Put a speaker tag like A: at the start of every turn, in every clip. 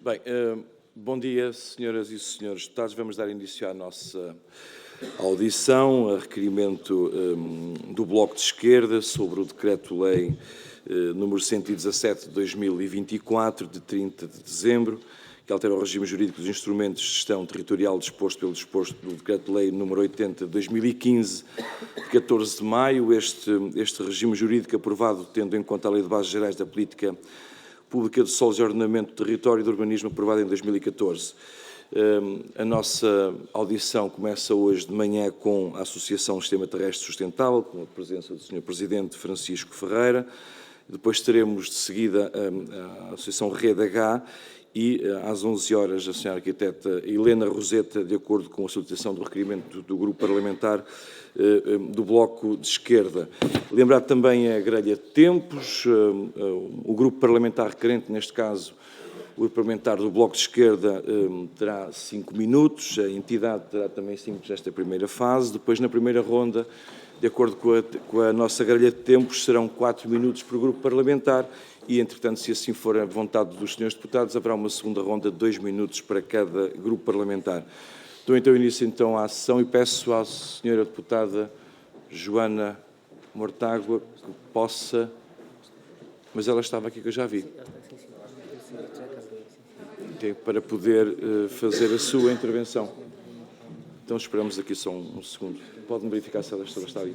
A: Bem, bom dia, senhoras e senhores deputados. Vamos dar início à nossa audição, a requerimento do Bloco de Esquerda sobre o Decreto-Lei número 117 de 2024, de 30 de dezembro, que altera o regime jurídico dos instrumentos de gestão territorial disposto pelo disposto do Decreto-Lei número 80 de 2015, de 14 de maio. Este regime jurídico aprovado tendo em conta a Lei de Bases Gerais da Política Pública de Solos e Ordenamento do Território e do Urbanismo, aprovada em 2014. A nossa audição começa hoje de manhã com a Associação Sistema Terrestre Sustentável, com a presença do Sr. Presidente Francisco Ferreira. Depois teremos de seguida a Associação Rede H e às 11 horas a Sra. Arquiteta Helena Roseta, de acordo com a solicitação do requerimento do Grupo Parlamentar do Bloco de Esquerda. Lembrar também a grelha de tempos, o Grupo Parlamentar requerente, neste caso o Grupo Parlamentar do Bloco de Esquerda, terá 5 minutos, a entidade terá também 5 nesta primeira fase. Depois, na primeira ronda, de acordo com a nossa grelha de tempos, serão 4 minutos por grupo parlamentar e, entretanto, se assim for a vontade dos senhores deputados, haverá uma segunda ronda de 2 minutos para cada grupo parlamentar. Dou então início à sessão e peço à senhora deputada Joana Mortágua que possa... Mas ela estava aqui que eu já vi. Okay, para poder fazer a sua intervenção. Então esperamos aqui só um segundo. Pode-me verificar se ela está aí.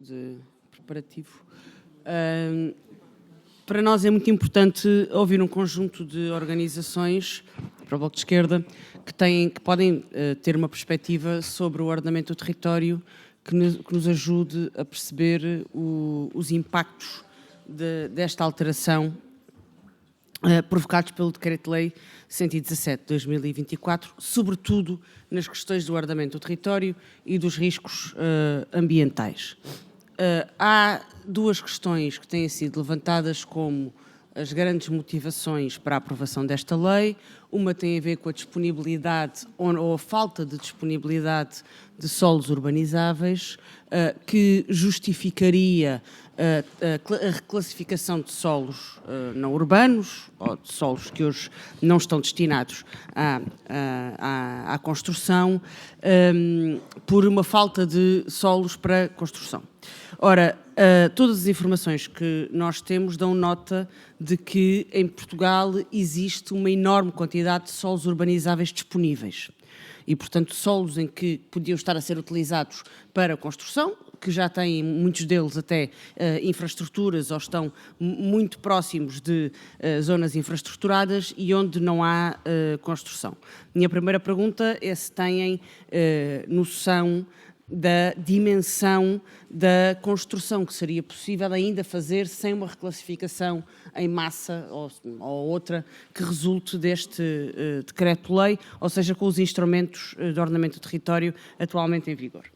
B: De preparativo. Para nós é muito importante ouvir um conjunto de organizações para o Bloco de Esquerda que podem ter uma perspectiva sobre o ordenamento do território que nos ajude a perceber os impactos desta alteração provocados pelo Decreto-Lei 117 de 2024, sobretudo nas questões do ordenamento do território e dos riscos ambientais. Há duas questões que têm sido levantadas como as grandes motivações para a aprovação desta lei. Uma tem a ver com a disponibilidade ou a falta de disponibilidade de solos urbanizáveis, que justificaria a reclassificação de solos não urbanos, ou de solos que hoje não estão destinados à construção, por uma falta de solos para construção. Ora, todas as informações que nós temos dão nota de que em Portugal existe uma enorme quantidade de solos urbanizáveis disponíveis e, portanto, solos em que podiam estar a ser utilizados para construção, que já têm, muitos deles até, infraestruturas ou estão muito próximos de zonas infraestruturadas e onde não há construção. Minha primeira pergunta é se têm noção da dimensão da construção que seria possível ainda fazer sem uma reclassificação em massa ou outra que resulte deste decreto-lei, ou seja, com os instrumentos de ordenamento do território atualmente em vigor.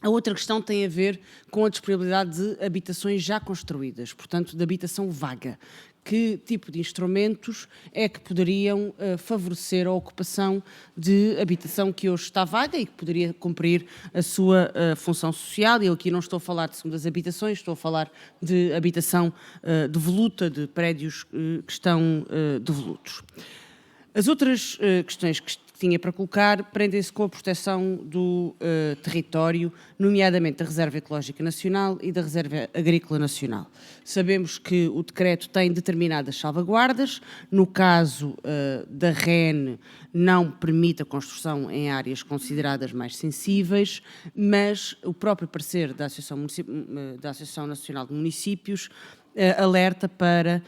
B: A outra questão tem a ver com a disponibilidade de habitações já construídas, portanto, de habitação vaga. Que tipo de instrumentos é que poderiam favorecer a ocupação de habitação que hoje está vaga e que poderia cumprir a sua função social? Eu aqui não estou a falar de segundas habitações, estou a falar de habitação devoluta, de prédios que estão devolutos. As outras questões que tinha para colocar prendem-se com a proteção do território, nomeadamente da Reserva Ecológica Nacional e da Reserva Agrícola Nacional. Sabemos que o decreto tem determinadas salvaguardas, no caso da REN não permite a construção em áreas consideradas mais sensíveis, mas o próprio parecer da Associação Nacional de Municípios alerta para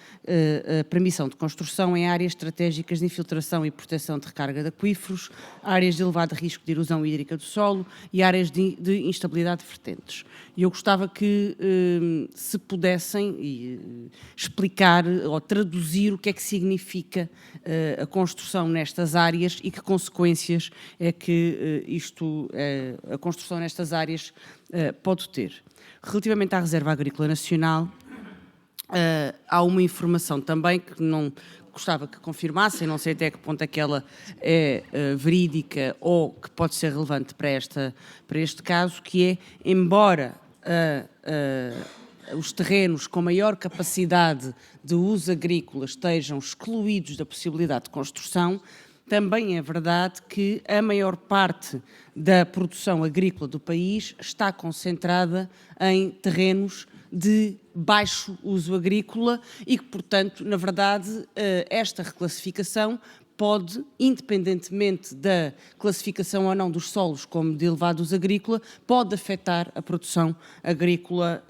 B: a permissão de construção em áreas estratégicas de infiltração e proteção de recarga de aquíferos, áreas de elevado risco de erosão hídrica do solo e áreas de instabilidade de vertentes. E eu gostava que se pudessem explicar ou traduzir o que é que significa a construção nestas áreas e que consequências é que a construção nestas áreas pode ter. Relativamente à Reserva Agrícola Nacional, há uma informação também que não gostava que confirmassem, não sei até que ponto é que ela é verídica ou que pode ser relevante para este caso, que é, embora os terrenos com maior capacidade de uso agrícola estejam excluídos da possibilidade de construção, também é verdade que a maior parte da produção agrícola do país está concentrada em terrenos de baixo uso agrícola e que, portanto, na verdade, esta reclassificação pode, independentemente da classificação ou não dos solos como de elevado uso agrícola, pode afetar a produção agrícola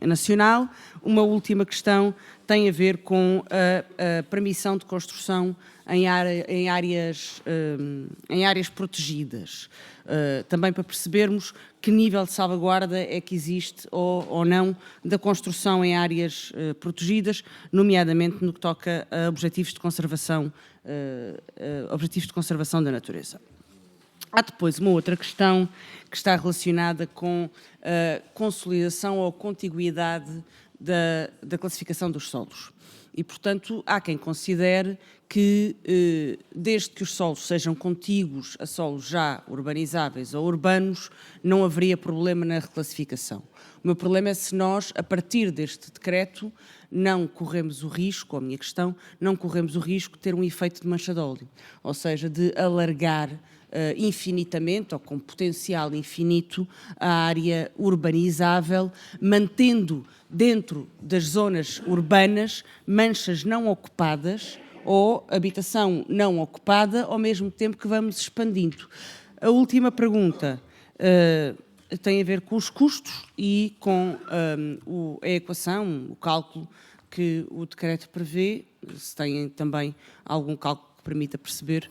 B: nacional. Uma última questão tem a ver com a permissão de construção em áreas protegidas. Também para percebermos que nível de salvaguarda é que existe ou não da construção em áreas protegidas, nomeadamente no que toca a objetivos de conservação da natureza. Há depois uma outra questão que está relacionada com a consolidação ou contiguidade da classificação dos solos. E, portanto, há quem considere que, desde que os solos sejam contíguos a solos já urbanizáveis ou urbanos, não haveria problema na reclassificação. O meu problema é se nós, a partir deste decreto, não corremos o risco, ou a minha questão, não corremos o risco de ter um efeito de mancha de óleo, ou seja, de alargar infinitamente, ou com potencial infinito, a área urbanizável, mantendo dentro das zonas urbanas manchas não ocupadas ou habitação não ocupada, ao mesmo tempo que vamos expandindo. A última pergunta tem a ver com os custos e com a equação, o cálculo que o decreto prevê, se tem também algum cálculo que permita perceber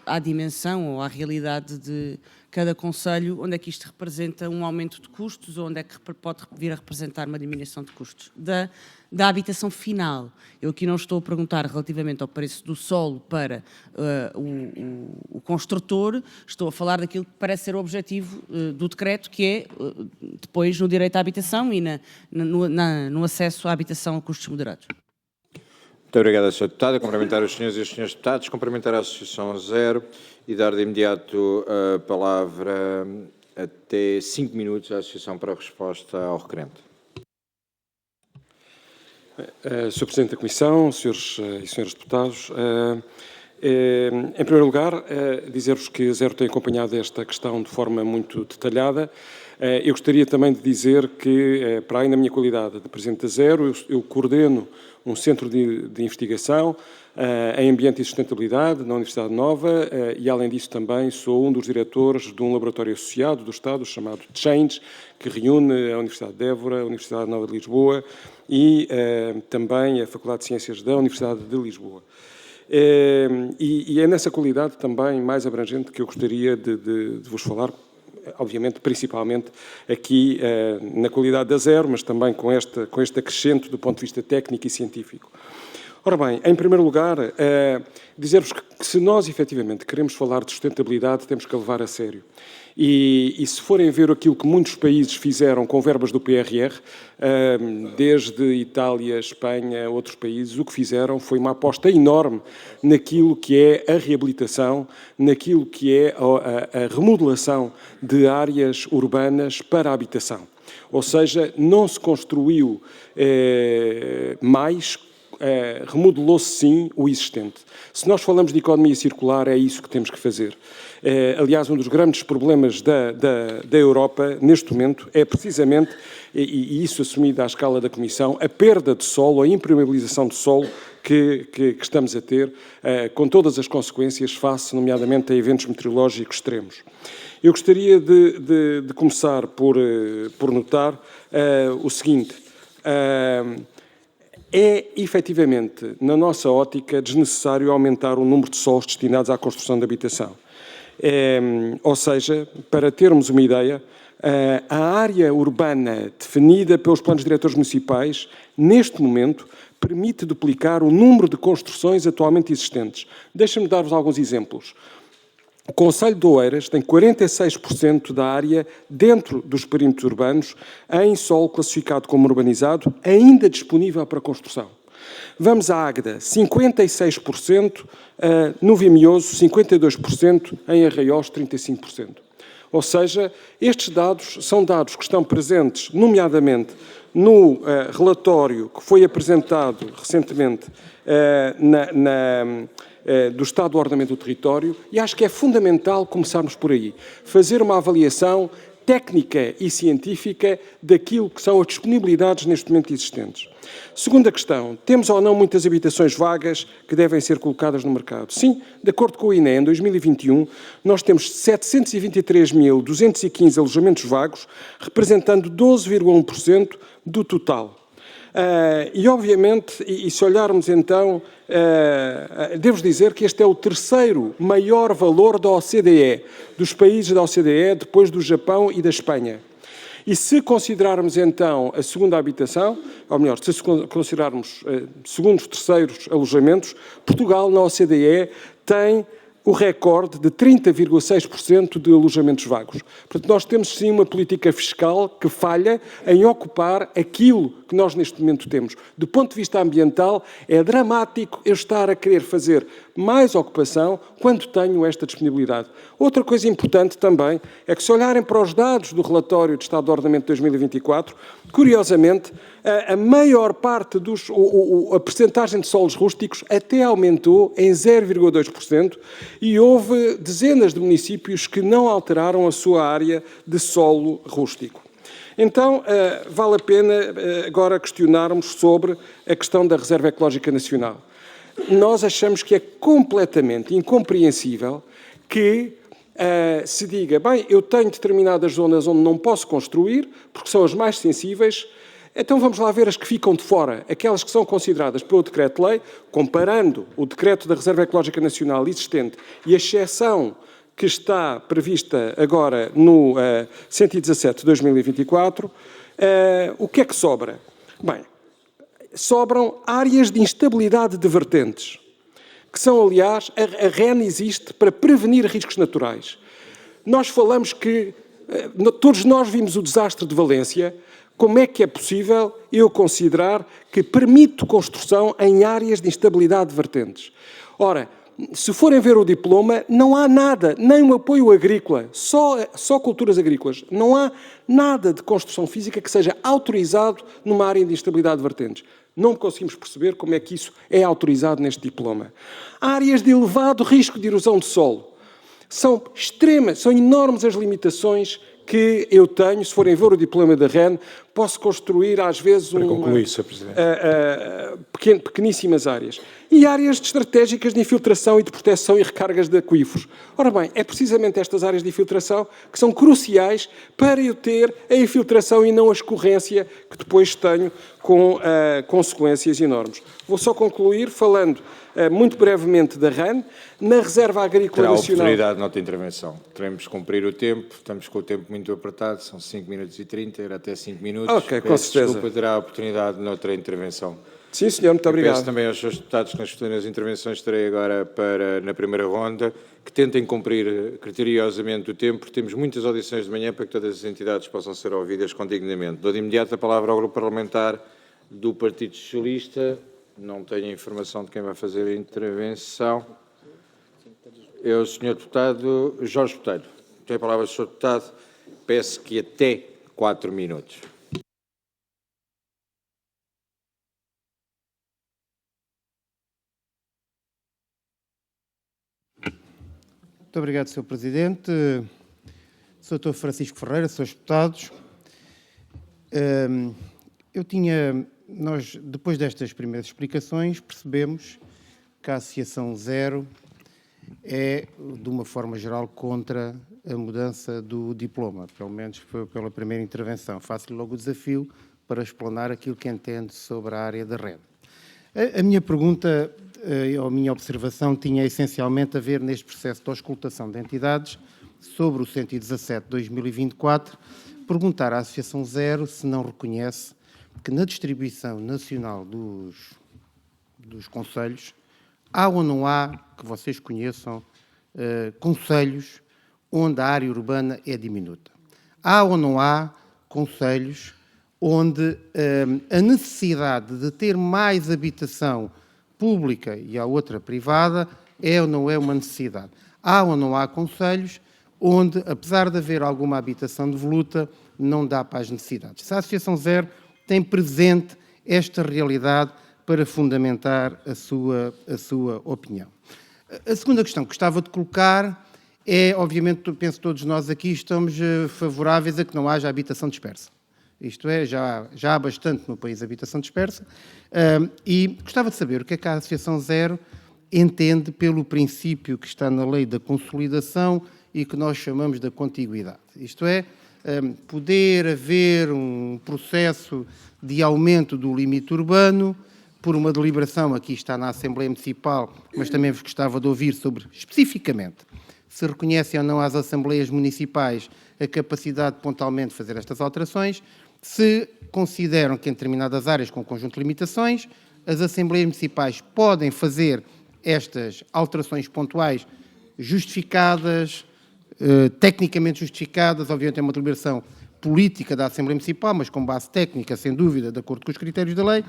B: à dimensão ou à realidade de cada concelho, onde é que isto representa um aumento de custos ou onde é que pode vir a representar uma diminuição de custos da habitação final. Eu aqui não estou a perguntar relativamente ao preço do solo para o construtor, estou a falar daquilo que parece ser o objetivo do decreto, que é depois no direito à habitação e no acesso à habitação a custos moderados.
C: Muito obrigado, Sr. Deputado. Cumprimentar os senhores e as senhoras deputados, cumprimentar a Associação Zero e dar de imediato a palavra até 5 minutos à Associação para a resposta ao requerente.
D: Sr. Presidente da Comissão, senhores e senhoras deputados, em primeiro lugar, dizer-vos que a Zero tem acompanhado esta questão de forma muito detalhada. Eu gostaria também de dizer que, para além da minha qualidade de Presidente da Zero, eu coordeno um centro de investigação em ambiente e sustentabilidade na Universidade Nova e, além disso, também sou um dos diretores de um laboratório associado do Estado chamado Change, que reúne a Universidade de Évora, a Universidade Nova de Lisboa e também a Faculdade de Ciências da Universidade de Lisboa. E é nessa qualidade também mais abrangente que eu gostaria de vos falar, obviamente, principalmente aqui na qualidade da Zero, mas também com este acrescento do ponto de vista técnico e científico. Ora bem, em primeiro lugar, dizer-vos que se nós efetivamente queremos falar de sustentabilidade, temos que a levar a sério. E se forem ver aquilo que muitos países fizeram com verbas do PRR, desde Itália, Espanha, outros países, o que fizeram foi uma aposta enorme naquilo que é a reabilitação, naquilo que é a remodelação de áreas urbanas para a habitação. Ou seja, não se construiu mais remodelou-se sim o existente. Se nós falamos de economia circular, é isso que temos que fazer. Aliás, um dos grandes problemas da Europa, neste momento, é precisamente, e isso assumido à escala da Comissão, a perda de solo, a impermeabilização de solo que estamos a ter, com todas as consequências face, nomeadamente, a eventos meteorológicos extremos. Eu gostaria de começar por notar o seguinte. É, efetivamente, na nossa ótica, desnecessário aumentar o número de solos destinados à construção de habitação. Ou seja, para termos uma ideia, a área urbana definida pelos planos diretores municipais, neste momento, permite duplicar o número de construções atualmente existentes. Deixem-me dar-vos alguns exemplos. O Concelho de Oeiras tem 46% da área dentro dos perímetros urbanos em solo classificado como urbanizado, ainda disponível para construção. Vamos à Águeda, 56%, no Vimioso, 52%, em Arraiolos, 35%. Ou seja, estes dados são dados que estão presentes, nomeadamente, no relatório que foi apresentado recentemente do Estado do Ordenamento do Território, e acho que é fundamental começarmos por aí. Fazer uma avaliação técnica e científica daquilo que são as disponibilidades neste momento existentes. Segunda questão, temos ou não muitas habitações vagas que devem ser colocadas no mercado? Sim, de acordo com o INE, em 2021, nós temos 723.215 alojamentos vagos, representando 12,1% do total. E, obviamente, e se olharmos então, devo dizer que este é o terceiro maior valor da OCDE, dos países da OCDE, depois do Japão e da Espanha. E se considerarmos então a segunda habitação, ou melhor, se considerarmos segundos, terceiros alojamentos, Portugal na OCDE tem o recorde de 30,6% de alojamentos vagos. Portanto, nós temos sim uma política fiscal que falha em ocupar aquilo que nós neste momento temos. Do ponto de vista ambiental, é dramático eu estar a querer fazer mais ocupação quando tenho esta disponibilidade. Outra coisa importante também é que, se olharem para os dados do relatório de Estado de Ordenamento de 2024, curiosamente, a maior parte a percentagem de solos rústicos até aumentou em 0,2% e houve dezenas de municípios que não alteraram a sua área de solo rústico. Então, vale a pena agora questionarmos sobre a questão da Reserva Ecológica Nacional. Nós achamos que é completamente incompreensível que se diga, bem, eu tenho determinadas zonas onde não posso construir, porque são as mais sensíveis, então vamos lá ver as que ficam de fora, aquelas que são consideradas pelo Decreto-Lei, comparando o Decreto da Reserva Ecológica Nacional existente e a exceção que está prevista agora no 117 de 2024, o que é que sobra? Bem, sobram áreas de instabilidade de vertentes, que são, aliás, a REN existe para prevenir riscos naturais. Nós falamos que, todos nós vimos o desastre de Valência. Como é que é possível eu considerar que permite construção em áreas de instabilidade de vertentes? Ora, se forem ver o diploma, não há nada, nem um apoio agrícola, só culturas agrícolas. Não há nada de construção física que seja autorizado numa área de instabilidade de vertentes. Não conseguimos perceber como é que isso é autorizado neste diploma. Áreas de elevado risco de erosão de solo. São enormes as limitações que eu tenho, se forem ver o diploma da REN, posso construir às vezes pequeníssimas áreas. E áreas estratégicas de infiltração e de proteção e recargas de aquíferos. Ora bem, é precisamente estas áreas de infiltração que são cruciais para eu ter a infiltração e não a escorrência que depois tenho com consequências enormes. Vou só concluir falando muito brevemente da REN. Na Reserva Agrícola Nacional...
C: Terá a oportunidade na outra intervenção. Teremos que cumprir o tempo, estamos com o tempo muito apertado, são 5 minutos e 30, era até 5 minutos.
D: Ok, com certeza.
C: Desculpa, terá a oportunidade noutra intervenção.
D: Sim, senhor, muito obrigado.
C: Peço também aos seus deputados que nas futuras intervenções terei agora na primeira ronda, que tentem cumprir criteriosamente o tempo, porque temos muitas audições de manhã para que todas as entidades possam ser ouvidas condignamente. Dou de imediato a palavra ao Grupo Parlamentar do Partido Socialista. Não tenho a informação de quem vai fazer a intervenção. É o Sr. Deputado Jorge Botelho. Tem a palavra o Sr. Deputado. Peço que até 4 minutos.
E: Muito obrigado, Sr. Presidente. Sr. Francisco Ferreira, Srs. Deputados. Nós, depois destas primeiras explicações, percebemos que a Associação Zero é, de uma forma geral, contra a mudança do diploma, pelo menos foi pela primeira intervenção. Faço-lhe logo o desafio para explanar aquilo que entende sobre a área da rede. A minha pergunta, ou a minha observação, tinha essencialmente a ver neste processo de auscultação de entidades sobre o 117/2024, perguntar à Associação Zero se não reconhece que na distribuição nacional dos concelhos há ou não há, que vocês conheçam, concelhos onde a área urbana é diminuta. Há ou não há concelhos onde a necessidade de ter mais habitação pública e a outra privada é ou não é uma necessidade. Há ou não há concelhos onde, apesar de haver alguma habitação devoluta, não dá para as necessidades. Se a Associação Zero tem presente esta realidade para fundamentar a sua opinião. A segunda questão que gostava de colocar é, obviamente, penso que todos nós aqui estamos favoráveis a que não haja habitação dispersa. Isto é, já há bastante no país habitação dispersa, e gostava de saber o que é que a Associação Zero entende pelo princípio que está na lei da consolidação e que nós chamamos da contiguidade. Isto é, poder haver um processo de aumento do limite urbano por uma deliberação, aqui está na Assembleia Municipal, mas também vos gostava de ouvir sobre, especificamente, se reconhecem ou não às Assembleias Municipais a capacidade de pontualmente fazer estas alterações, se consideram que em determinadas áreas com conjunto de limitações, as Assembleias Municipais podem fazer estas alterações pontuais justificadas, tecnicamente justificadas, obviamente é uma deliberação política da Assembleia Municipal, mas com base técnica, sem dúvida, de acordo com os critérios da lei,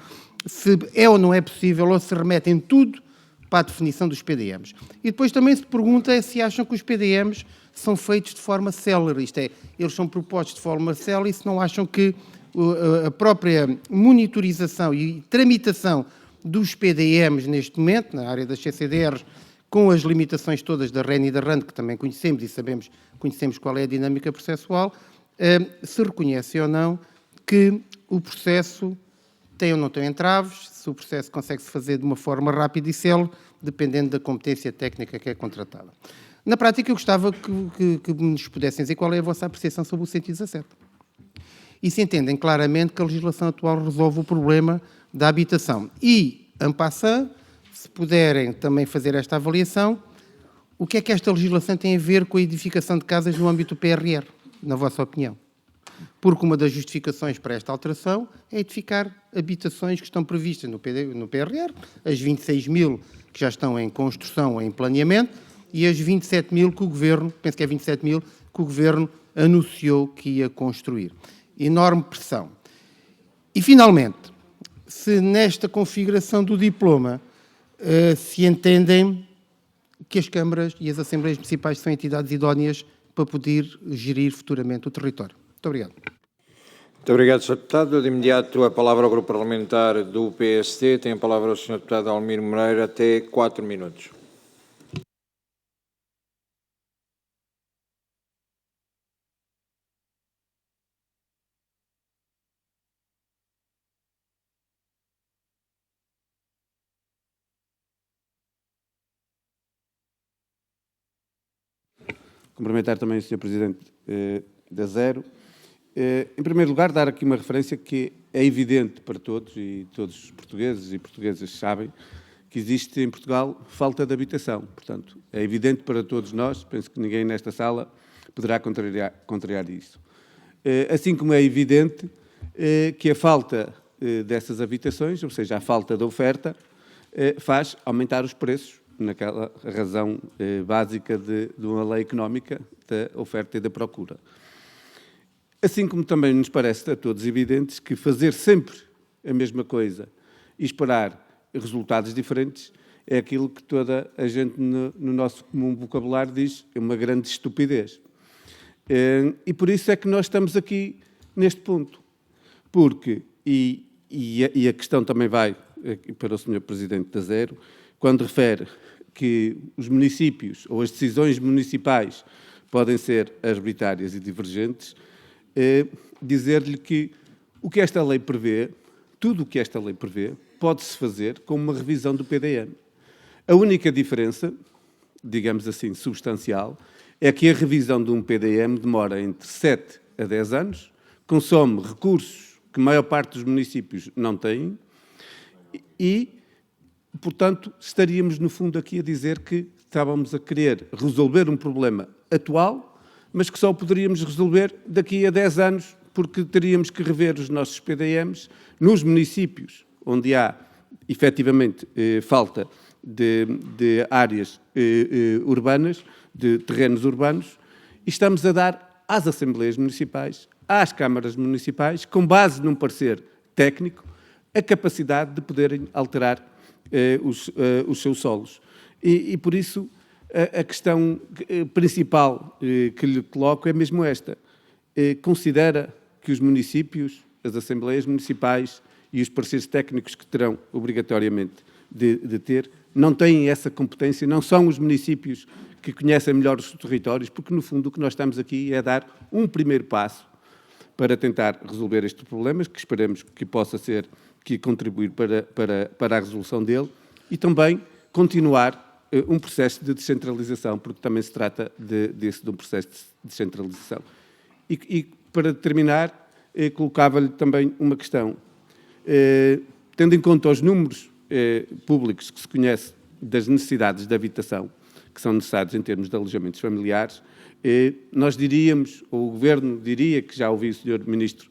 E: se é ou não é possível ou se remetem tudo para a definição dos PDMs. E depois também se pergunta se acham que os PDMs são feitos de forma célere, isto é, eles são propostos de forma célere e se não acham que a própria monitorização e tramitação dos PDMs neste momento, na área das CCDRs, com as limitações todas da REN e da RAND, que também conhecemos e conhecemos qual é a dinâmica processual, se reconhece ou não que o processo tem ou não tem entraves, se o processo consegue-se fazer de uma forma rápida e célere, dependendo da competência técnica que é contratada. Na prática, eu gostava que nos pudessem dizer qual é a vossa apreciação sobre o 117. E se entendem claramente que a legislação atual resolve o problema da habitação. E, en passant, se puderem também fazer esta avaliação, o que é que esta legislação tem a ver com a edificação de casas no âmbito do PRR, na vossa opinião? Porque uma das justificações para esta alteração é edificar habitações que estão previstas no PRR, as 26 mil que já estão em construção ou em planeamento e as 27 mil que o Governo, penso que é 27 mil, que o Governo anunciou que ia construir. Enorme pressão. E, finalmente, se nesta configuração do diploma se entendem que as câmaras e as Assembleias Municipais são entidades idóneas para poder gerir futuramente o território. Muito obrigado.
C: Muito obrigado, Sr. Deputado. Eu, de imediato, a palavra ao Grupo Parlamentar do PSD. Tem a palavra o Sr. Deputado Almir Moreira, até 4 minutos.
F: Cumprimentar também o Sr. Presidente da Zero. Em primeiro lugar, dar aqui uma referência que é evidente para todos, e todos os portugueses e portuguesas sabem, que existe em Portugal falta de habitação. Portanto, é evidente para todos nós, penso que ninguém nesta sala poderá contrariar isso. Assim como é evidente que a falta dessas habitações, ou seja, a falta de oferta, faz aumentar os preços, naquela razão básica de uma lei económica da oferta e da procura. Assim como também nos parece a todos evidentes que fazer sempre a mesma coisa e esperar resultados diferentes é aquilo que toda a gente no nosso comum vocabulário diz é uma grande estupidez. E por isso é que nós estamos aqui neste ponto. Porque, e a questão também vai para o Sr. Presidente da Zero, quando refere que os municípios ou as decisões municipais podem ser arbitrárias e divergentes, dizer-lhe que o que esta lei prevê, tudo o que esta lei prevê, pode-se fazer com uma revisão do PDM. A única diferença, digamos assim, substancial, é que a revisão de um PDM demora entre 7 a 10 anos, consome recursos que a maior parte dos municípios não têm e, portanto, estaríamos, no fundo, aqui a dizer que estávamos a querer resolver um problema atual, mas que só poderíamos resolver daqui a 10 anos, porque teríamos que rever os nossos PDMs nos municípios onde há, efetivamente, falta de áreas urbanas, de terrenos urbanos, e estamos a dar às Assembleias Municipais, às Câmaras Municipais, com base num parecer técnico, a capacidade de poderem alterar os seus solos. E por isso, a questão principal que lhe coloco é mesmo esta. Considera que os municípios, as Assembleias Municipais e os pareceres técnicos que terão obrigatoriamente de ter, não têm essa competência, não são os municípios que conhecem melhor os territórios, porque, no fundo, o que nós estamos aqui é dar um primeiro passo para tentar resolver estes problemas, que esperemos que possa ser, que contribuir para a resolução dele, e também continuar um processo de descentralização, porque também se trata de um processo de descentralização. E para terminar, colocava-lhe também uma questão. Tendo em conta os números públicos que se conhece das necessidades de habitação, que são necessários em termos de alojamentos familiares, nós diríamos, ou o Governo diria, que já ouvi o Sr. Ministro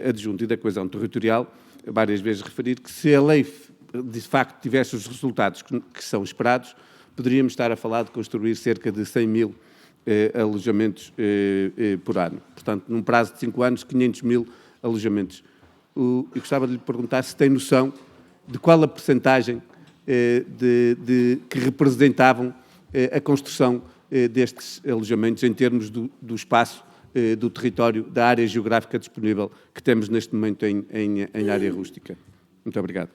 F: Adjunto e da Coesão Territorial várias vezes referir, que se a lei de facto tivesse os resultados que são esperados, poderíamos estar a falar de construir cerca de 100 mil alojamentos por ano. Portanto, num prazo de 5 anos, 500 mil alojamentos. Eu gostava de lhe perguntar se tem noção de qual a percentagem que representavam a construção destes alojamentos em termos do espaço, do território, da área geográfica disponível que temos neste momento em área rústica. Muito obrigado.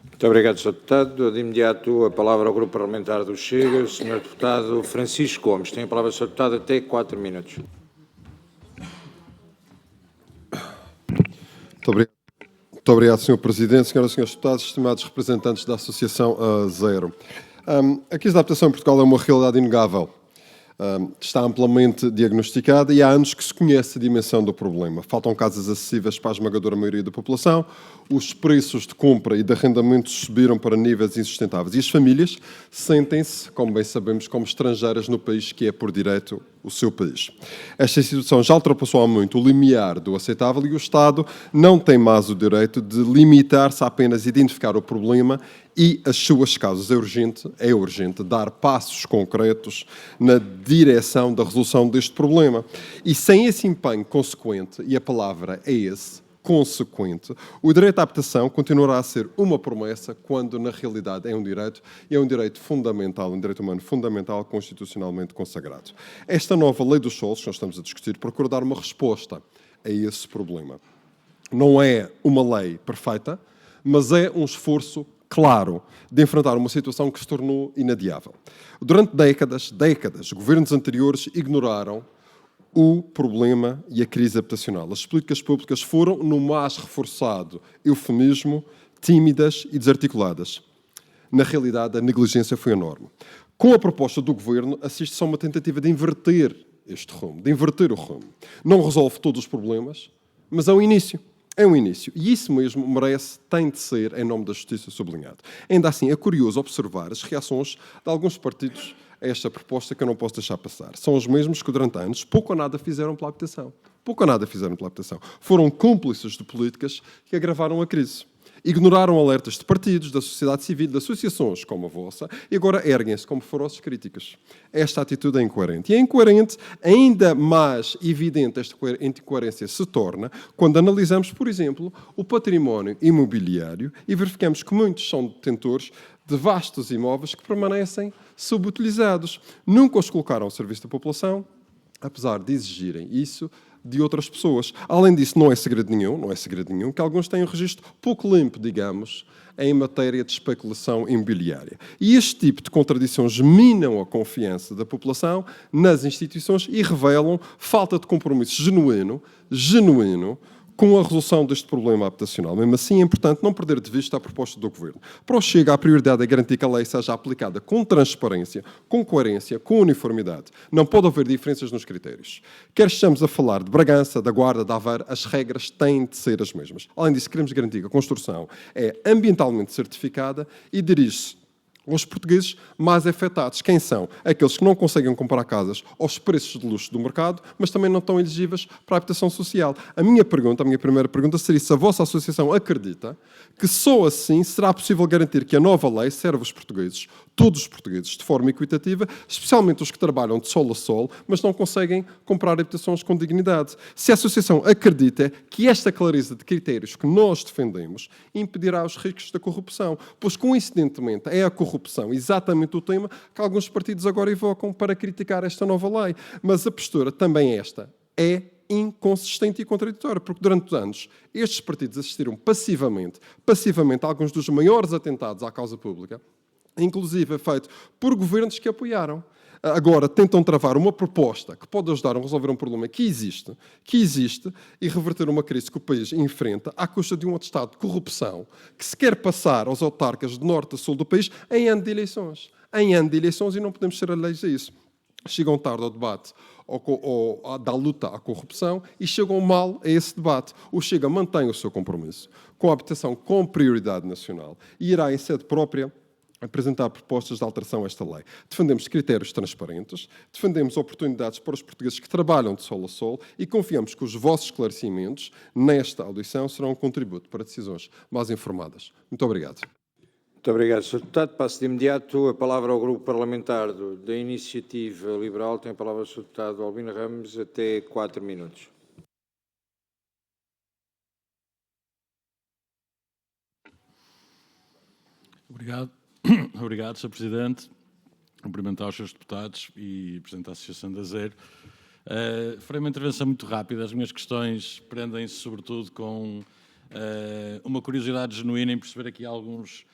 C: Muito obrigado, Sr. Deputado. De imediato, a palavra ao Grupo Parlamentar do Chega, o Sr. Deputado Francisco Gomes. Tem a palavra, Sr. Deputado, até 4 minutos.
G: Muito obrigado, Sr. Presidente, Senhoras e Senhores Deputados, estimados representantes da Associação Zero. A crise da habitação em Portugal é uma realidade inegável. Está amplamente diagnosticada e há anos que se conhece a dimensão do problema. Faltam casas acessíveis para a esmagadora maioria da população, os preços de compra e de arrendamentos subiram para níveis insustentáveis e as famílias sentem-se, como bem sabemos, como estrangeiras no país que é, por direito, o seu país. Esta situação já ultrapassou há muito o limiar do aceitável e o Estado não tem mais o direito de limitar-se a apenas identificar o problema e as suas causas. É urgente dar passos concretos na direção da resolução deste problema. E sem esse empenho consequente, e a palavra é esse, consequente, o direito à habitação continuará a ser uma promessa quando, na realidade, é um direito, e é um direito fundamental, um direito humano fundamental, constitucionalmente consagrado. Esta nova lei dos solos, que nós estamos a discutir, procura dar uma resposta a esse problema. Não é uma lei perfeita, mas é um esforço claro de enfrentar uma situação que se tornou inadiável. Durante décadas, governos anteriores ignoraram o problema e a crise habitacional. As políticas públicas foram, no mais reforçado eufemismo, tímidas e desarticuladas. Na realidade, a negligência foi enorme. Com a proposta do Governo, assiste-se a uma tentativa de inverter este rumo, de inverter o rumo. Não resolve todos os problemas, mas é um início. É um início. E isso mesmo merece, tem de ser, em nome da justiça, sublinhado. Ainda assim, é curioso observar as reações de alguns partidos a esta proposta que eu não posso deixar passar. São os mesmos que, durante anos, pouco ou nada fizeram pela habitação. Pouco ou nada fizeram pela habitação. Foram cúmplices de políticas que agravaram a crise. Ignoraram alertas de partidos, da sociedade civil, de associações como a vossa, e agora erguem-se como ferozes críticas. Esta atitude é incoerente. E é incoerente, ainda mais evidente esta incoerência se torna quando analisamos, por exemplo, o património imobiliário e verificamos que muitos são detentores de vastos imóveis que permanecem subutilizados. Nunca os colocaram ao serviço da população, apesar de exigirem isso de outras pessoas. Além disso, não é segredo nenhum, que alguns têm um registro pouco limpo, digamos, em matéria de especulação imobiliária. E este tipo de contradições minam a confiança da população nas instituições e revelam falta de compromisso genuíno com a resolução deste problema habitacional. Mesmo assim, é importante não perder de vista a proposta do Governo. Para o Chega, a prioridade é garantir que a lei seja aplicada com transparência, com coerência, com uniformidade. Não pode haver diferenças nos critérios. Quer estejamos a falar de Bragança, da Guarda, da Aveiro, as regras têm de ser as mesmas. Além disso, queremos garantir que a construção é ambientalmente certificada e dirige-se aos portugueses mais afetados. Quem são? Aqueles que não conseguem comprar casas aos preços de luxo do mercado, mas também não estão elegíveis para a habitação social. A minha primeira pergunta seria se a vossa associação acredita que só assim será possível garantir que a nova lei serve os portugueses, todos os portugueses, de forma equitativa, especialmente os que trabalham de sol a sol, mas não conseguem comprar habitações com dignidade. Se a associação acredita que esta clareza de critérios que nós defendemos impedirá os riscos da corrupção, pois, coincidentemente, é a corrupção exatamente o tema que alguns partidos agora evocam para criticar esta nova lei. Mas a postura também esta é inconsistente e contraditória, porque durante anos estes partidos assistiram passivamente a alguns dos maiores atentados à causa pública, inclusive feito por governos que apoiaram. Agora tentam travar uma proposta que pode ajudar a resolver um problema que existe e reverter uma crise que o país enfrenta à custa de um atestado de corrupção que se quer passar aos autarcas de norte a sul do país em ano de eleições. E não podemos ser alheios a isso. Chegam tarde ao debate da luta à corrupção e chegam mal a esse debate. O Chega mantém o seu compromisso com a habitação com prioridade nacional e irá em sede própria apresentar propostas de alteração a esta lei. Defendemos critérios transparentes, defendemos oportunidades para os portugueses que trabalham de sol a sol e confiamos que os vossos esclarecimentos nesta audição serão um contributo para decisões mais informadas. Muito obrigado.
C: Muito obrigado, Sr. Deputado. Passo de imediato a palavra ao Grupo Parlamentar da Iniciativa Liberal. Tem a palavra o Sr. Deputado Albino Ramos, até 4 minutos.
H: Obrigado. Obrigado, Sr. Presidente. Cumprimentar os Srs. Deputados e representar a Associação da Zero. Farei uma intervenção muito rápida. As minhas questões prendem-se, sobretudo, com uma curiosidade genuína em perceber aqui alguns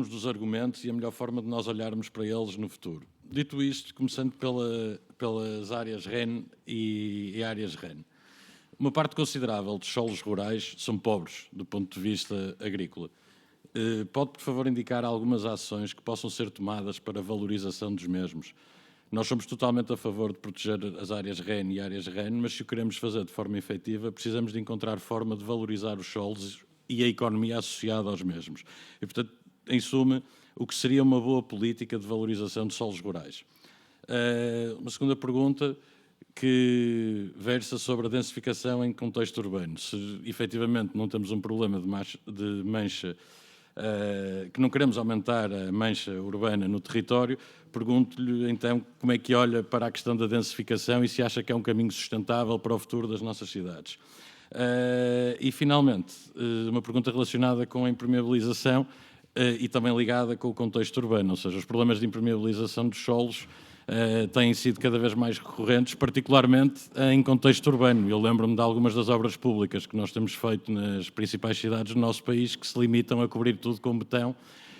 H: dos argumentos e a melhor forma de nós olharmos para eles no futuro. Dito isto, começando pelas áreas REN e áreas REN. Uma parte considerável dos solos rurais são pobres do ponto de vista agrícola. Pode, por favor, indicar algumas ações que possam ser tomadas para a valorização dos mesmos? Nós somos totalmente a favor de proteger as áreas REN e áreas REN, mas se o queremos fazer de forma efetiva, precisamos de encontrar forma de valorizar os solos e a economia associada aos mesmos. E, portanto, em suma, o que seria uma boa política de valorização de solos rurais. Uma segunda pergunta que versa sobre a densificação em contexto urbano. Se efetivamente não temos um problema de mancha, que não queremos aumentar a mancha urbana no território, pergunto-lhe então como é que olha para a questão da densificação e se acha que é um caminho sustentável para o futuro das nossas cidades. E, finalmente, uma pergunta relacionada com a impermeabilização e também ligada com o contexto urbano, ou seja, os problemas de impermeabilização dos solos têm sido cada vez mais recorrentes, particularmente em contexto urbano. Eu lembro-me de algumas das obras públicas que nós temos feito nas principais cidades do nosso país que se limitam a cobrir tudo com betão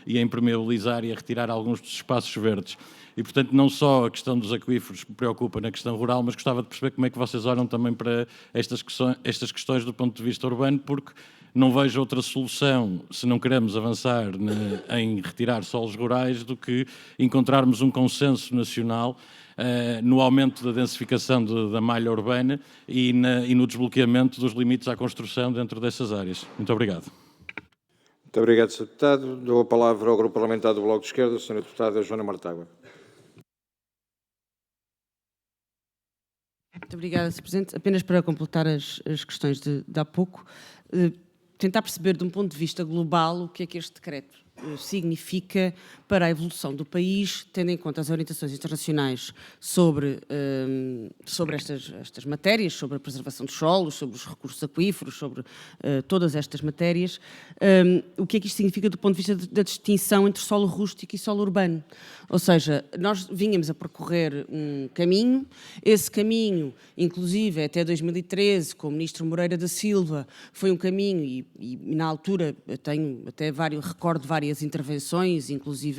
H: e a impermeabilizar e a retirar alguns dos espaços verdes. E, portanto, não só a questão dos aquíferos me preocupa na questão rural, mas gostava de perceber como é que vocês olham também para estas questões do ponto de vista urbano, porque não vejo outra solução, se não queremos avançar em retirar solos rurais, do que encontrarmos um consenso nacional no aumento da densificação da malha urbana e no desbloqueamento dos limites à construção dentro dessas áreas. Muito obrigado.
C: Muito obrigado, Sr. Deputado. Dou a palavra ao Grupo Parlamentar do Bloco de Esquerda, a Sra. Deputada Joana Mortágua.
B: Muito obrigada, Sr. Presidente. Apenas para completar as questões de há pouco, tentar perceber, de um ponto de vista global, o que é que este decreto significa para a evolução do país, tendo em conta as orientações internacionais sobre estas matérias, sobre a preservação dos solos, sobre os recursos aquíferos, sobre todas estas matérias, o que é que isto significa do ponto de vista da distinção entre solo rústico e solo urbano. Ou seja, nós vínhamos a percorrer um caminho, esse caminho, inclusive até 2013, com o ministro Moreira da Silva, foi um caminho, e na altura eu tenho até recordo várias intervenções, inclusive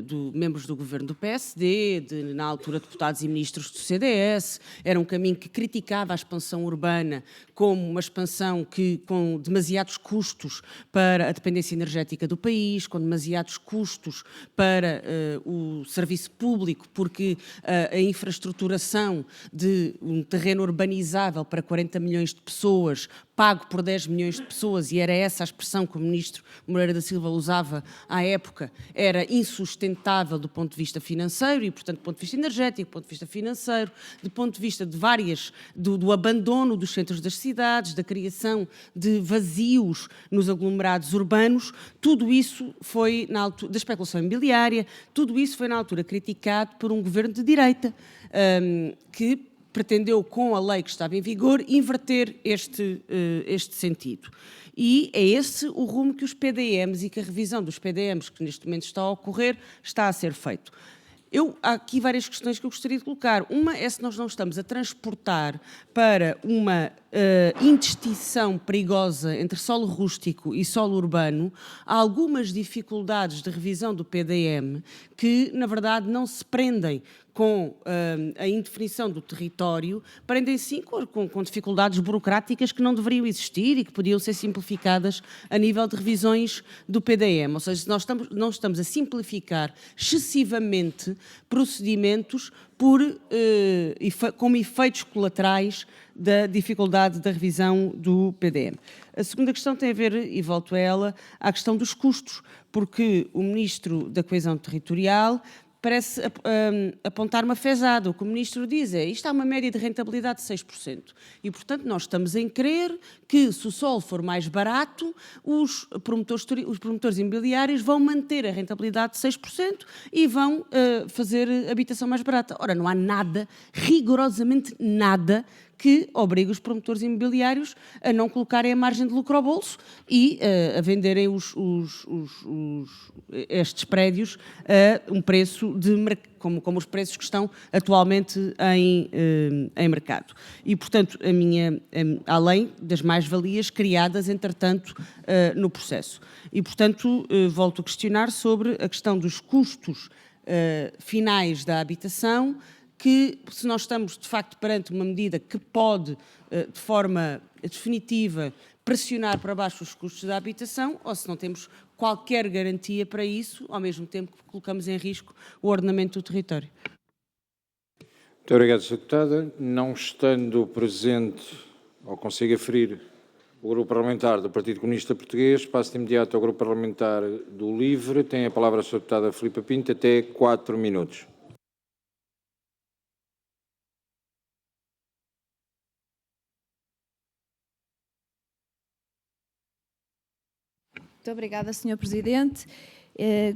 B: de membros do governo do PSD, na altura deputados e ministros do CDS, era um caminho que criticava a expansão urbana como uma expansão com demasiados custos para a dependência energética do país, com demasiados custos para o serviço público, porque a infraestruturação de um terreno urbanizável para 40 milhões de pessoas, pago por 10 milhões de pessoas, e era essa a expressão que o ministro Moreira da Silva usava à época, era insustentável do ponto de vista financeiro e, portanto, do ponto de vista energético, do ponto de vista financeiro, do ponto de vista de do abandono dos centros das cidades, da criação de vazios nos aglomerados urbanos. Tudo isso foi, na altura, da especulação imobiliária, tudo isso foi, na altura, criticado por um governo de direita, que pretendeu, com a lei que estava em vigor, inverter este sentido. E é esse o rumo que os PDMs e que a revisão dos PDMs que neste momento está a ocorrer está a ser feito. Há aqui várias questões que eu gostaria de colocar. Uma é se nós não estamos a transportar para uma indistinção perigosa entre solo rústico e solo urbano algumas dificuldades de revisão do PDM que, na verdade, não se prendem com a indefinição do território, prendem sim com dificuldades burocráticas que não deveriam existir e que podiam ser simplificadas a nível de revisões do PDM. Ou seja, se nós não estamos a simplificar excessivamente procedimentos como efeitos colaterais da dificuldade da revisão do PDM. A segunda questão tem a ver, e volto a ela, à questão dos custos, porque o Ministro da Coesão Territorial parece apontar uma fezada. O que o Ministro diz é isto há uma média de rentabilidade de 6%. E, portanto, nós estamos em crer que, se o solo for mais barato, os promotores imobiliários vão manter a rentabilidade de 6% e vão fazer habitação mais barata. Ora, não há nada, rigorosamente nada, que obriga os promotores imobiliários a não colocarem a margem de lucro ao bolso e a venderem estes prédios a um preço como os preços que estão atualmente em mercado. E, portanto, além das mais-valias criadas, entretanto, no processo. E, portanto, volto a questionar sobre a questão dos custos finais da habitação, que se nós estamos, de facto, perante uma medida que pode, de forma definitiva, pressionar para baixo os custos da habitação, ou se não temos qualquer garantia para isso, ao mesmo tempo que colocamos em risco o ordenamento do território.
C: Muito obrigado, Sra. Deputada. Não estando presente, ou consigo aferir, o Grupo Parlamentar do Partido Comunista Português, passo de imediato ao Grupo Parlamentar do LIVRE. Tem a palavra a Sra. Deputada Filipa Pinto, até 4 minutos.
I: Muito obrigada, Sr. Presidente.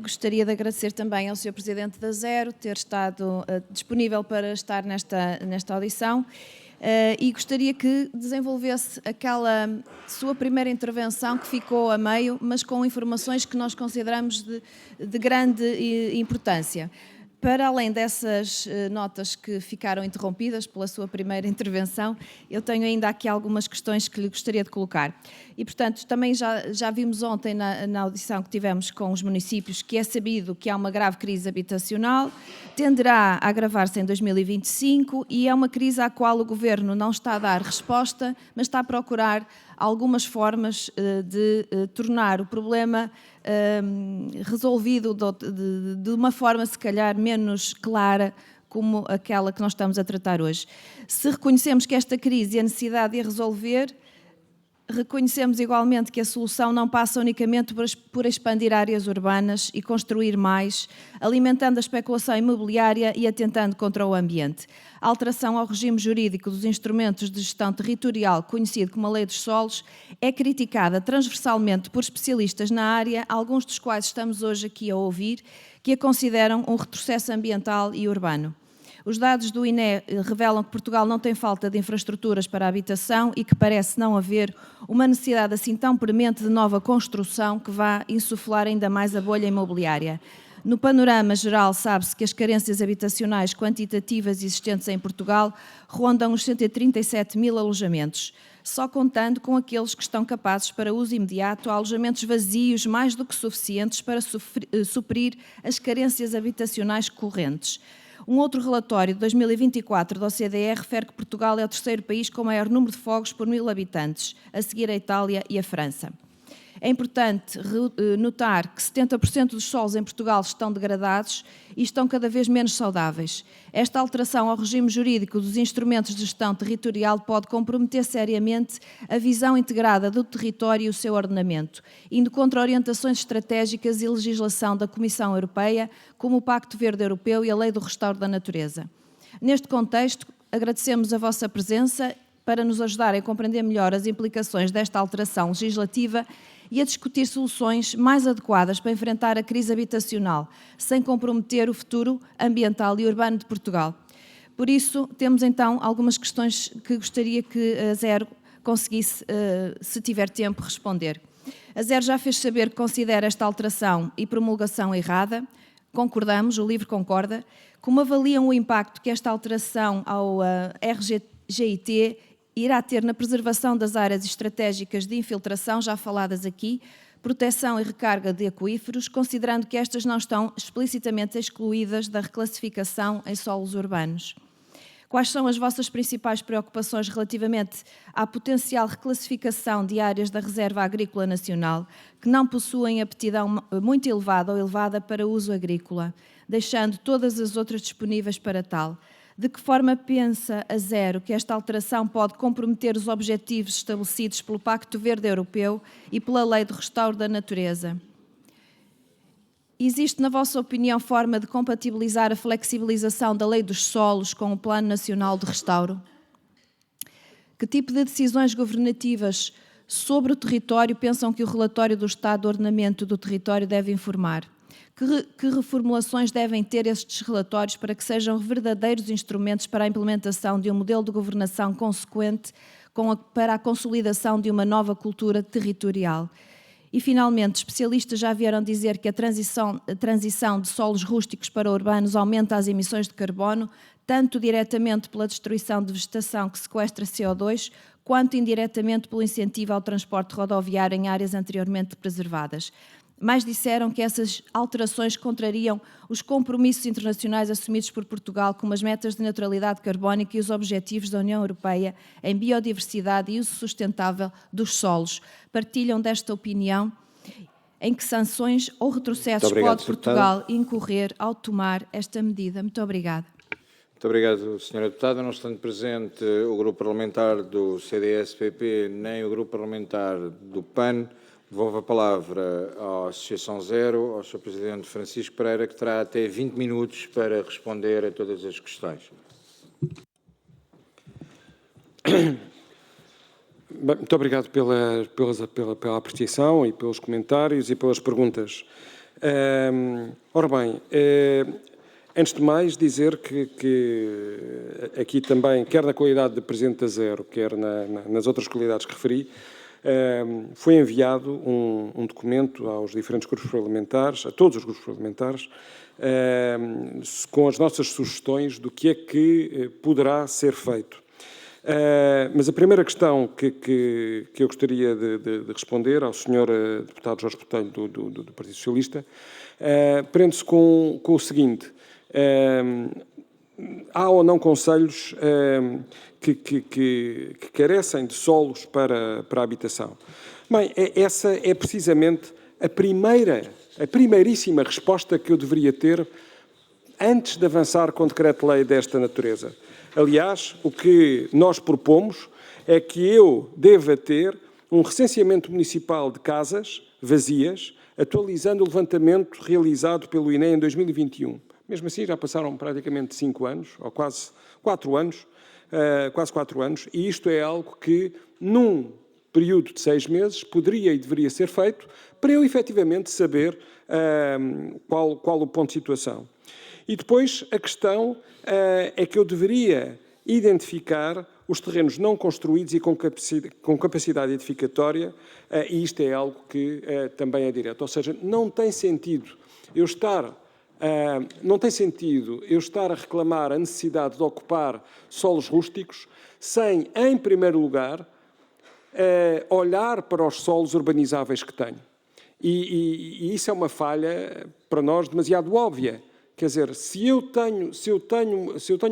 I: Gostaria de agradecer também ao Sr. Presidente da Zero ter estado disponível para estar nesta audição e gostaria que desenvolvesse aquela sua primeira intervenção que ficou a meio, mas com informações que nós consideramos de grande importância. Para além dessas notas que ficaram interrompidas pela sua primeira intervenção, eu tenho ainda aqui algumas questões que lhe gostaria de colocar. E, portanto, também já vimos ontem na audição que tivemos com os municípios que é sabido que há uma grave crise habitacional, tenderá a agravar-se em 2025 e é uma crise à qual o Governo não está a dar resposta, mas está a procurar algumas formas de tornar o problema resolvido de uma forma, se calhar, menos clara como aquela que nós estamos a tratar hoje. Se reconhecemos que esta crise e a necessidade de a resolver, reconhecemos igualmente que a solução não passa unicamente por expandir áreas urbanas e construir mais, alimentando a especulação imobiliária e atentando contra o ambiente. A alteração ao regime jurídico dos instrumentos de gestão territorial, conhecido como a Lei dos Solos, é criticada transversalmente por especialistas na área, alguns dos quais estamos hoje aqui a ouvir, que a consideram um retrocesso ambiental e urbano. Os dados do INE revelam que Portugal não tem falta de infraestruturas para a habitação e que parece não haver uma necessidade assim tão premente de nova construção que vá insuflar ainda mais a bolha imobiliária. No panorama geral, sabe-se que as carências habitacionais quantitativas existentes em Portugal rondam os 137 mil alojamentos, só contando com aqueles que estão capazes para uso imediato, há alojamentos vazios mais do que suficientes para suprir as carências habitacionais correntes. Um outro relatório de 2024 da OCDE refere que Portugal é o terceiro país com maior número de fogos por 1000 habitantes, a seguir a Itália e a França. É importante notar que 70% dos solos em Portugal estão degradados e estão cada vez menos saudáveis. Esta alteração ao regime jurídico dos instrumentos de gestão territorial pode comprometer seriamente a visão integrada do território e o seu ordenamento, indo contra orientações estratégicas e legislação da Comissão Europeia, como o Pacto Verde Europeu e a Lei do Restauro da Natureza. Neste contexto, agradecemos a vossa presença para nos ajudarem a compreender melhor as implicações desta alteração legislativa e a discutir soluções mais adequadas para enfrentar a crise habitacional, sem comprometer o futuro ambiental e urbano de Portugal. Por isso, temos então algumas questões que gostaria que a Zero conseguisse, se tiver tempo, responder. A Zero já fez saber que considera esta alteração e promulgação errada. Concordamos, o LIVRE concorda. Como avaliam o impacto que esta alteração ao RGIT irá ter na preservação das áreas estratégicas de infiltração, já faladas aqui, proteção e recarga de aquíferos, considerando que estas não estão explicitamente excluídas da reclassificação em solos urbanos? Quais são as vossas principais preocupações relativamente à potencial reclassificação de áreas da Reserva Agrícola Nacional que não possuem aptidão muito elevada ou elevada para uso agrícola, deixando todas as outras disponíveis para tal? De que forma pensa a Zero que esta alteração pode comprometer os objetivos estabelecidos pelo Pacto Verde Europeu e pela Lei do Restauro da Natureza? Existe, na vossa opinião, forma de compatibilizar a flexibilização da Lei dos Solos com o Plano Nacional de Restauro? Que tipo de decisões governativas sobre o território pensam que o relatório do Estado de Ordenamento do Território deve informar? Que reformulações devem ter estes relatórios para que sejam verdadeiros instrumentos para a implementação de um modelo de governação consequente para a consolidação de uma nova cultura territorial? E, finalmente, especialistas já vieram dizer que a transição de solos rústicos para urbanos aumenta as emissões de carbono, tanto diretamente pela destruição de vegetação que sequestra CO2, quanto indiretamente pelo incentivo ao transporte rodoviário em áreas anteriormente preservadas. Mais disseram que essas alterações contrariam os compromissos internacionais assumidos por Portugal, como as metas de neutralidade carbónica e os objetivos da União Europeia em biodiversidade e uso sustentável dos solos. Partilham desta opinião? Em que sanções ou retrocessos pode Portugal incorrer ao tomar esta medida? Muito obrigada.
C: Muito obrigado, Sra. Deputada. Não estando presente o Grupo Parlamentar do CDS-PP nem o Grupo Parlamentar do PAN, devolvo a palavra à Associação Zero, ao Sr. Presidente Francisco Pereira, que terá até 20 minutos para responder a todas as questões.
D: Bem, muito obrigado pela apreciação e pelos comentários e pelas perguntas. Ora bem, antes de mais dizer que aqui também, quer na qualidade de Presidente da Zero, quer nas outras qualidades que referi, foi enviado um documento aos diferentes grupos parlamentares, a todos os grupos parlamentares, com as nossas sugestões do que é que poderá ser feito. Mas a primeira questão que eu gostaria de responder ao Sr. Deputado Jorge Botelho, do Partido Socialista, prende-se com o seguinte: há ou não concelhos que carecem de solos para a habitação? Bem, essa é precisamente a primeiríssima resposta que eu deveria ter antes de avançar com decreto-lei desta natureza. Aliás, o que nós propomos é que eu deva ter um recenseamento municipal de casas vazias, atualizando o levantamento realizado pelo INE em 2021. Mesmo assim, já passaram praticamente 5 anos, ou quase 4 anos, e isto é algo que, num período de 6 meses, poderia e deveria ser feito para eu, efetivamente, saber qual o ponto de situação. E depois, a questão é que eu deveria identificar os terrenos não construídos e com capacidade edificatória, e isto é algo que também é direto. Ou seja, não tem sentido eu estar a reclamar a necessidade de ocupar solos rústicos sem, em primeiro lugar, olhar para os solos urbanizáveis que tenho. E isso é uma falha, para nós, demasiado óbvia. Quer dizer, se eu tenho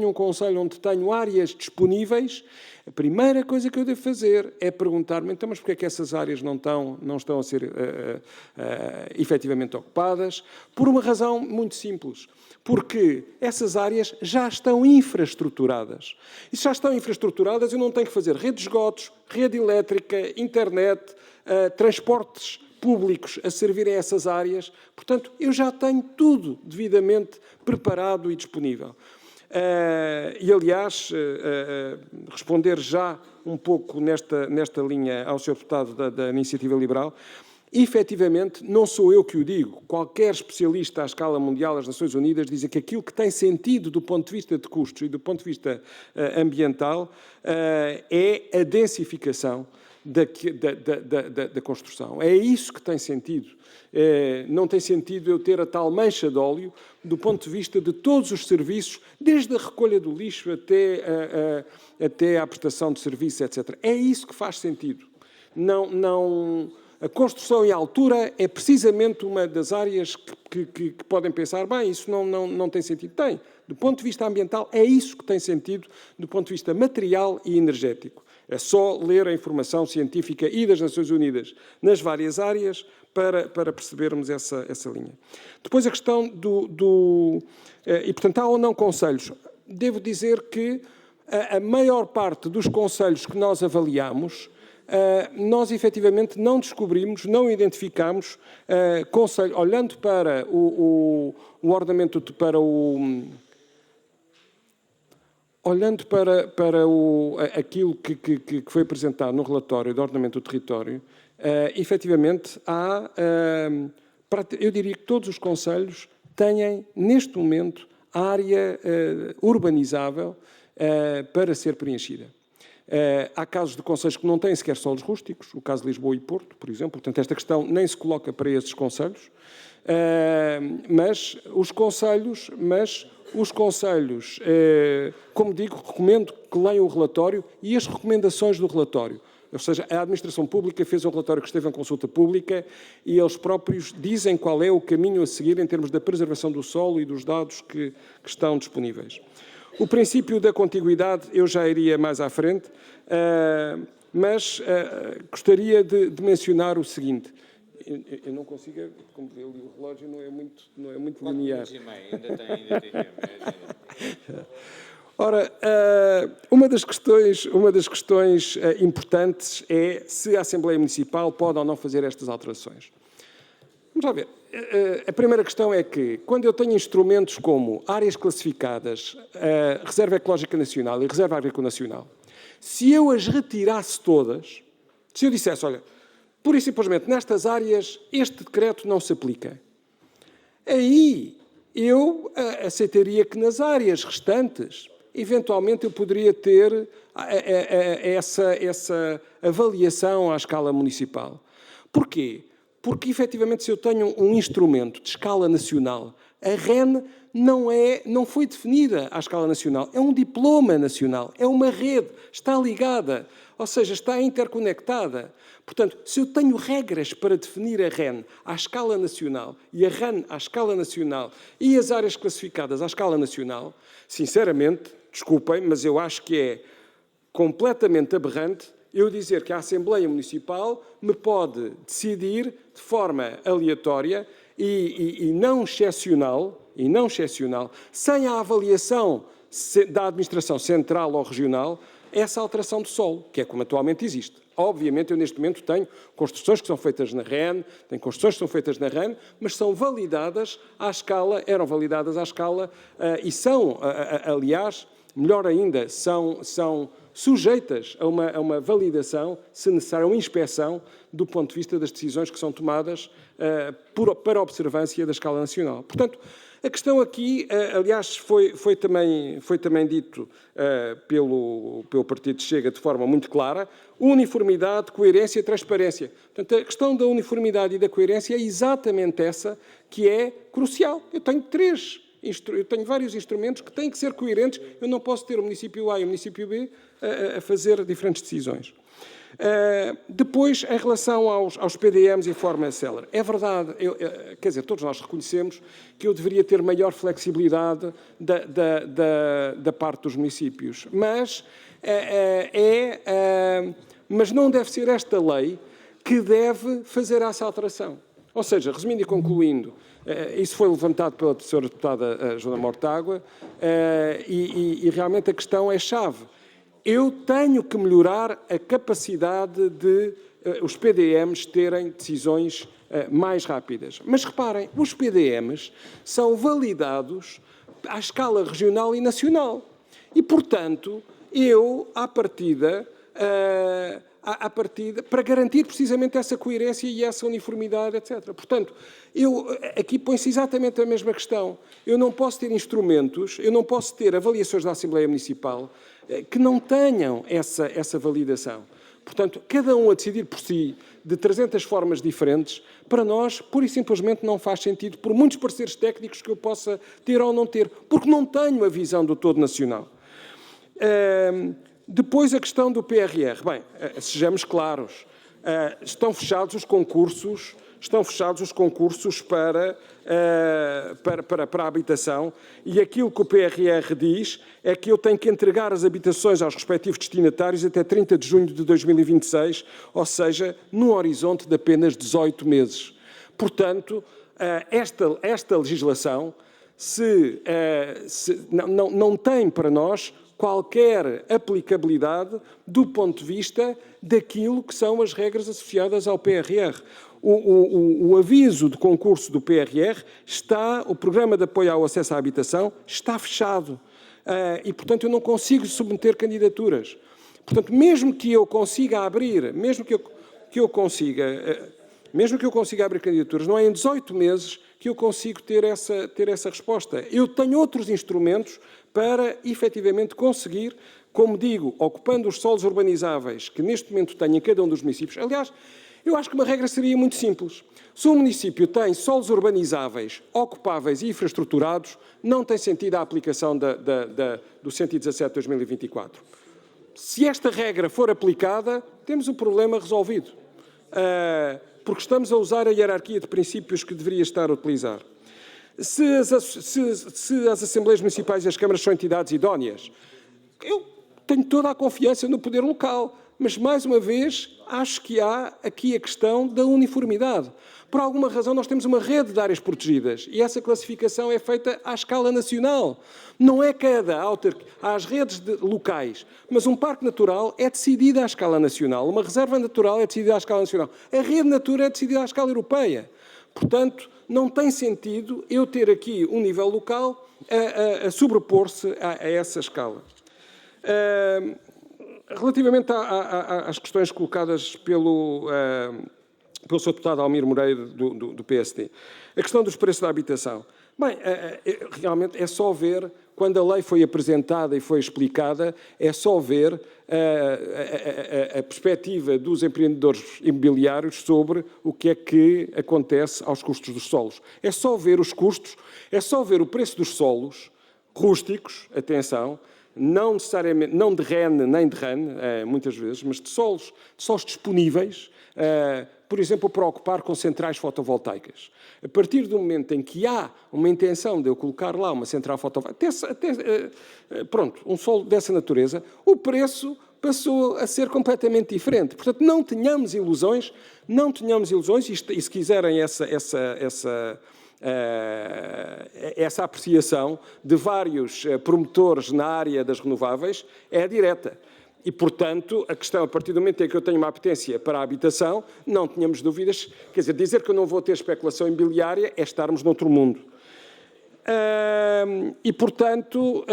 D: um concelho onde tenho áreas disponíveis, a primeira coisa que eu devo fazer é perguntar-me, então, mas porquê é que essas áreas não estão a ser efetivamente ocupadas? Por uma razão muito simples. Porque essas áreas já estão infraestruturadas. E se já estão infraestruturadas, eu não tenho que fazer rede de esgotos, rede elétrica, internet, transportes públicos a servirem a essas áreas. Portanto, eu já tenho tudo devidamente preparado e disponível. E, aliás, responder já um pouco nesta linha ao Sr. Deputado da Iniciativa Liberal, efetivamente, não sou eu que o digo. Qualquer especialista à escala mundial das Nações Unidas diz que aquilo que tem sentido do ponto de vista de custos e do ponto de vista ambiental é a densificação da construção. É isso que tem sentido. Não tem sentido eu ter a tal mancha de óleo do ponto de vista de todos os serviços, desde a recolha do lixo até a prestação de serviços, etc. É isso que faz sentido. A construção e a altura é precisamente uma das áreas que podem pensar, bem, isso não tem sentido. Tem. Do ponto de vista ambiental, é isso que tem sentido do ponto de vista material e energético. É só ler a informação científica e das Nações Unidas nas várias áreas para percebermos essa linha. Depois a questão e, portanto, há ou não concelhos. Devo dizer que a maior parte dos concelhos que nós avaliamos, nós efetivamente não descobrimos, não identificamos concelho, olhando para o ordenamento, olhando para aquilo que foi apresentado no relatório do ordenamento do território, efetivamente há, eu diria que todos os concelhos têm, neste momento, área urbanizável para ser preenchida. Há casos de concelhos que não têm sequer solos rústicos, o caso de Lisboa e Porto, por exemplo. Portanto, esta questão nem se coloca para esses concelhos. Mas os concelhos, como digo, recomendo que leiam o relatório e as recomendações do relatório. Ou seja, a Administração Pública fez um relatório que esteve em consulta pública e eles próprios dizem qual é o caminho a seguir em termos da preservação do solo e dos dados que estão disponíveis. O princípio da contiguidade eu já iria mais à frente, mas gostaria de mencionar o seguinte. Eu não consigo, como eu li o relógio, não é muito linear. Ainda tem. Ora, uma das questões importantes é se a Assembleia Municipal pode ou não fazer estas alterações. Vamos lá ver. A primeira questão é que, quando eu tenho instrumentos como áreas classificadas, Reserva Ecológica Nacional e Reserva Agrícola Nacional, se eu as retirasse todas, se eu dissesse, olha, pura e simplesmente nestas áreas este decreto não se aplica, aí eu aceitaria que nas áreas restantes, eventualmente eu poderia ter essa avaliação à escala municipal. Porquê? Porque, efetivamente, se eu tenho um instrumento de escala nacional, a REN não foi definida à escala nacional, é um diploma nacional, é uma rede, está ligada, ou seja, está interconectada. Portanto, se eu tenho regras para definir a REN à escala nacional e a REN à escala nacional e as áreas classificadas à escala nacional, sinceramente, desculpem, mas eu acho que é completamente aberrante eu dizer que a Assembleia Municipal me pode decidir de forma aleatória e não excepcional, sem a avaliação da Administração Central ou Regional, essa alteração do solo, que é como atualmente existe. Obviamente, eu neste momento tenho construções que são feitas na REN, tenho construções que são feitas na REN, mas são validadas à escala, eram validadas à escala e são, aliás, melhor ainda, são sujeitas a uma validação, se necessário, uma inspeção do ponto de vista das decisões que são tomadas para a observância da escala nacional. Portanto, a questão aqui, aliás, foi também dito pelo Partido Chega de forma muito clara, uniformidade, coerência e transparência. Portanto, a questão da uniformidade e da coerência é exatamente essa que é crucial. Eu tenho vários instrumentos que têm que ser coerentes. Eu não posso ter o município A e o município B a fazer diferentes decisões. Depois, em relação aos PDMs em forma célere, é verdade, quer dizer, todos nós reconhecemos que eu deveria ter maior flexibilidade da parte dos municípios, mas não deve ser esta lei que deve fazer essa alteração. Ou seja, resumindo e concluindo, isso foi levantado pela senhora deputada Joana Mortágua e realmente a questão é chave. Eu tenho que melhorar a capacidade de os PDMs terem decisões mais rápidas. Mas reparem, os PDMs são validados à escala regional e nacional. E, portanto, eu, à partida, para garantir precisamente essa coerência e essa uniformidade, etc. Portanto, aqui põe-se exatamente a mesma questão. Eu não posso ter instrumentos, eu não posso ter avaliações da Assembleia Municipal que não tenham essa validação. Portanto, cada um a decidir por si, de 300 formas diferentes, para nós, pura e simplesmente não faz sentido, por muitos pareceres técnicos que eu possa ter ou não ter, porque não tenho a visão do todo nacional. Depois, a questão do PRR. Bem, sejamos claros, estão fechados os concursos para a habitação e aquilo que o PRR diz é que eu tenho que entregar as habitações aos respectivos destinatários até 30 de junho de 2026, ou seja, num horizonte de apenas 18 meses. Portanto, esta legislação não tem para nós qualquer aplicabilidade do ponto de vista daquilo que são as regras associadas ao PRR. O aviso de concurso do PRR o Programa de Apoio ao Acesso à Habitação está fechado e, portanto, eu não consigo submeter candidaturas. Portanto, mesmo que eu consiga abrir, mesmo que eu consiga abrir candidaturas, não é em 18 meses que eu consigo ter essa resposta. Eu tenho outros instrumentos para, efetivamente, conseguir, como digo, ocupando os solos urbanizáveis que neste momento tenho em cada um dos municípios. Aliás, eu acho que uma regra seria muito simples. Se um município tem solos urbanizáveis, ocupáveis e infraestruturados, não tem sentido a aplicação do 117/2024. Se esta regra for aplicada, temos o problema resolvido. Porque estamos a usar a hierarquia de princípios que deveria estar a utilizar. Se as Assembleias Municipais e as Câmaras são entidades idóneas, eu tenho toda a confiança no poder local, mas, mais uma vez, acho que há aqui a questão da uniformidade. Por alguma razão, nós temos uma rede de áreas protegidas e essa classificação é feita à escala nacional. Não é há as redes locais, mas um parque natural é decidido à escala nacional, uma reserva natural é decidida à escala nacional, a rede Natura é decidida à escala europeia. Portanto, não tem sentido eu ter aqui um nível local a sobrepor-se a essa escala. Relativamente às questões colocadas pelo Sr. Deputado Almir Moreira, do PSD, a questão dos preços da habitação. Bem, realmente é só ver, quando a lei foi apresentada e foi explicada, é só ver a perspectiva dos empreendedores imobiliários sobre o que é que acontece aos custos dos solos. É só ver os custos, é só ver o preço dos solos rústicos, atenção, não necessariamente, não de REN nem de RAN, muitas vezes, mas de solos disponíveis, por exemplo, para ocupar com centrais fotovoltaicas. A partir do momento em que há uma intenção de eu colocar lá uma central fotovoltaica, pronto, um solo dessa natureza, o preço passou a ser completamente diferente. Portanto, não tenhamos ilusões, e se quiserem essa apreciação de vários promotores na área das renováveis é direta. E, portanto, a questão, a partir do momento em que eu tenho uma apetência para a habitação, não tínhamos dúvidas. Quer dizer que eu não vou ter especulação imobiliária é estarmos noutro mundo. E, portanto,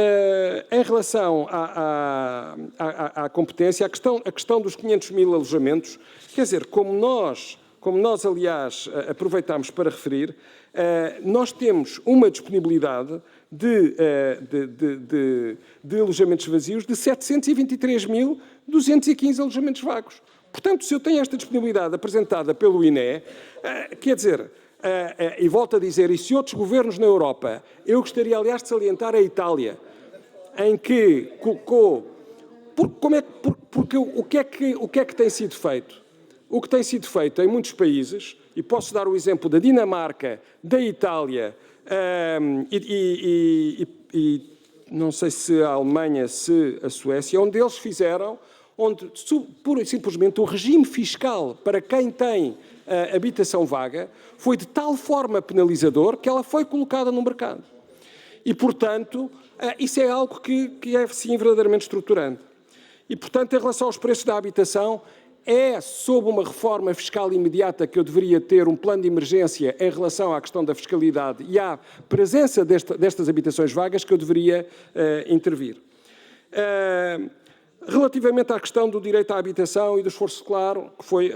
D: em relação à competência, a questão dos 500.000 alojamentos, quer dizer, como nós, aliás, aproveitámos para referir, nós temos uma disponibilidade de alojamentos vazios de 723.215 alojamentos vagos. Portanto, se eu tenho esta disponibilidade apresentada pelo INE, quer dizer, e volto a dizer, e se outros governos na Europa, eu gostaria, aliás, de salientar a Itália, em que colocou... Porque o que é que tem sido feito? O que tem sido feito em muitos países, e posso dar o exemplo da Dinamarca, da Itália, e não sei se a Alemanha, se a Suécia, onde eles fizeram, pura e simplesmente o regime fiscal para quem tem habitação vaga foi de tal forma penalizador que ela foi colocada no mercado. E, portanto, isso é algo que é, sim, verdadeiramente estruturante. E, portanto, em relação aos preços da habitação, é sob uma reforma fiscal imediata que eu deveria ter um plano de emergência em relação à questão da fiscalidade e à presença destas habitações vagas que eu deveria intervir. Relativamente à questão do direito à habitação e do esforço claro, que foi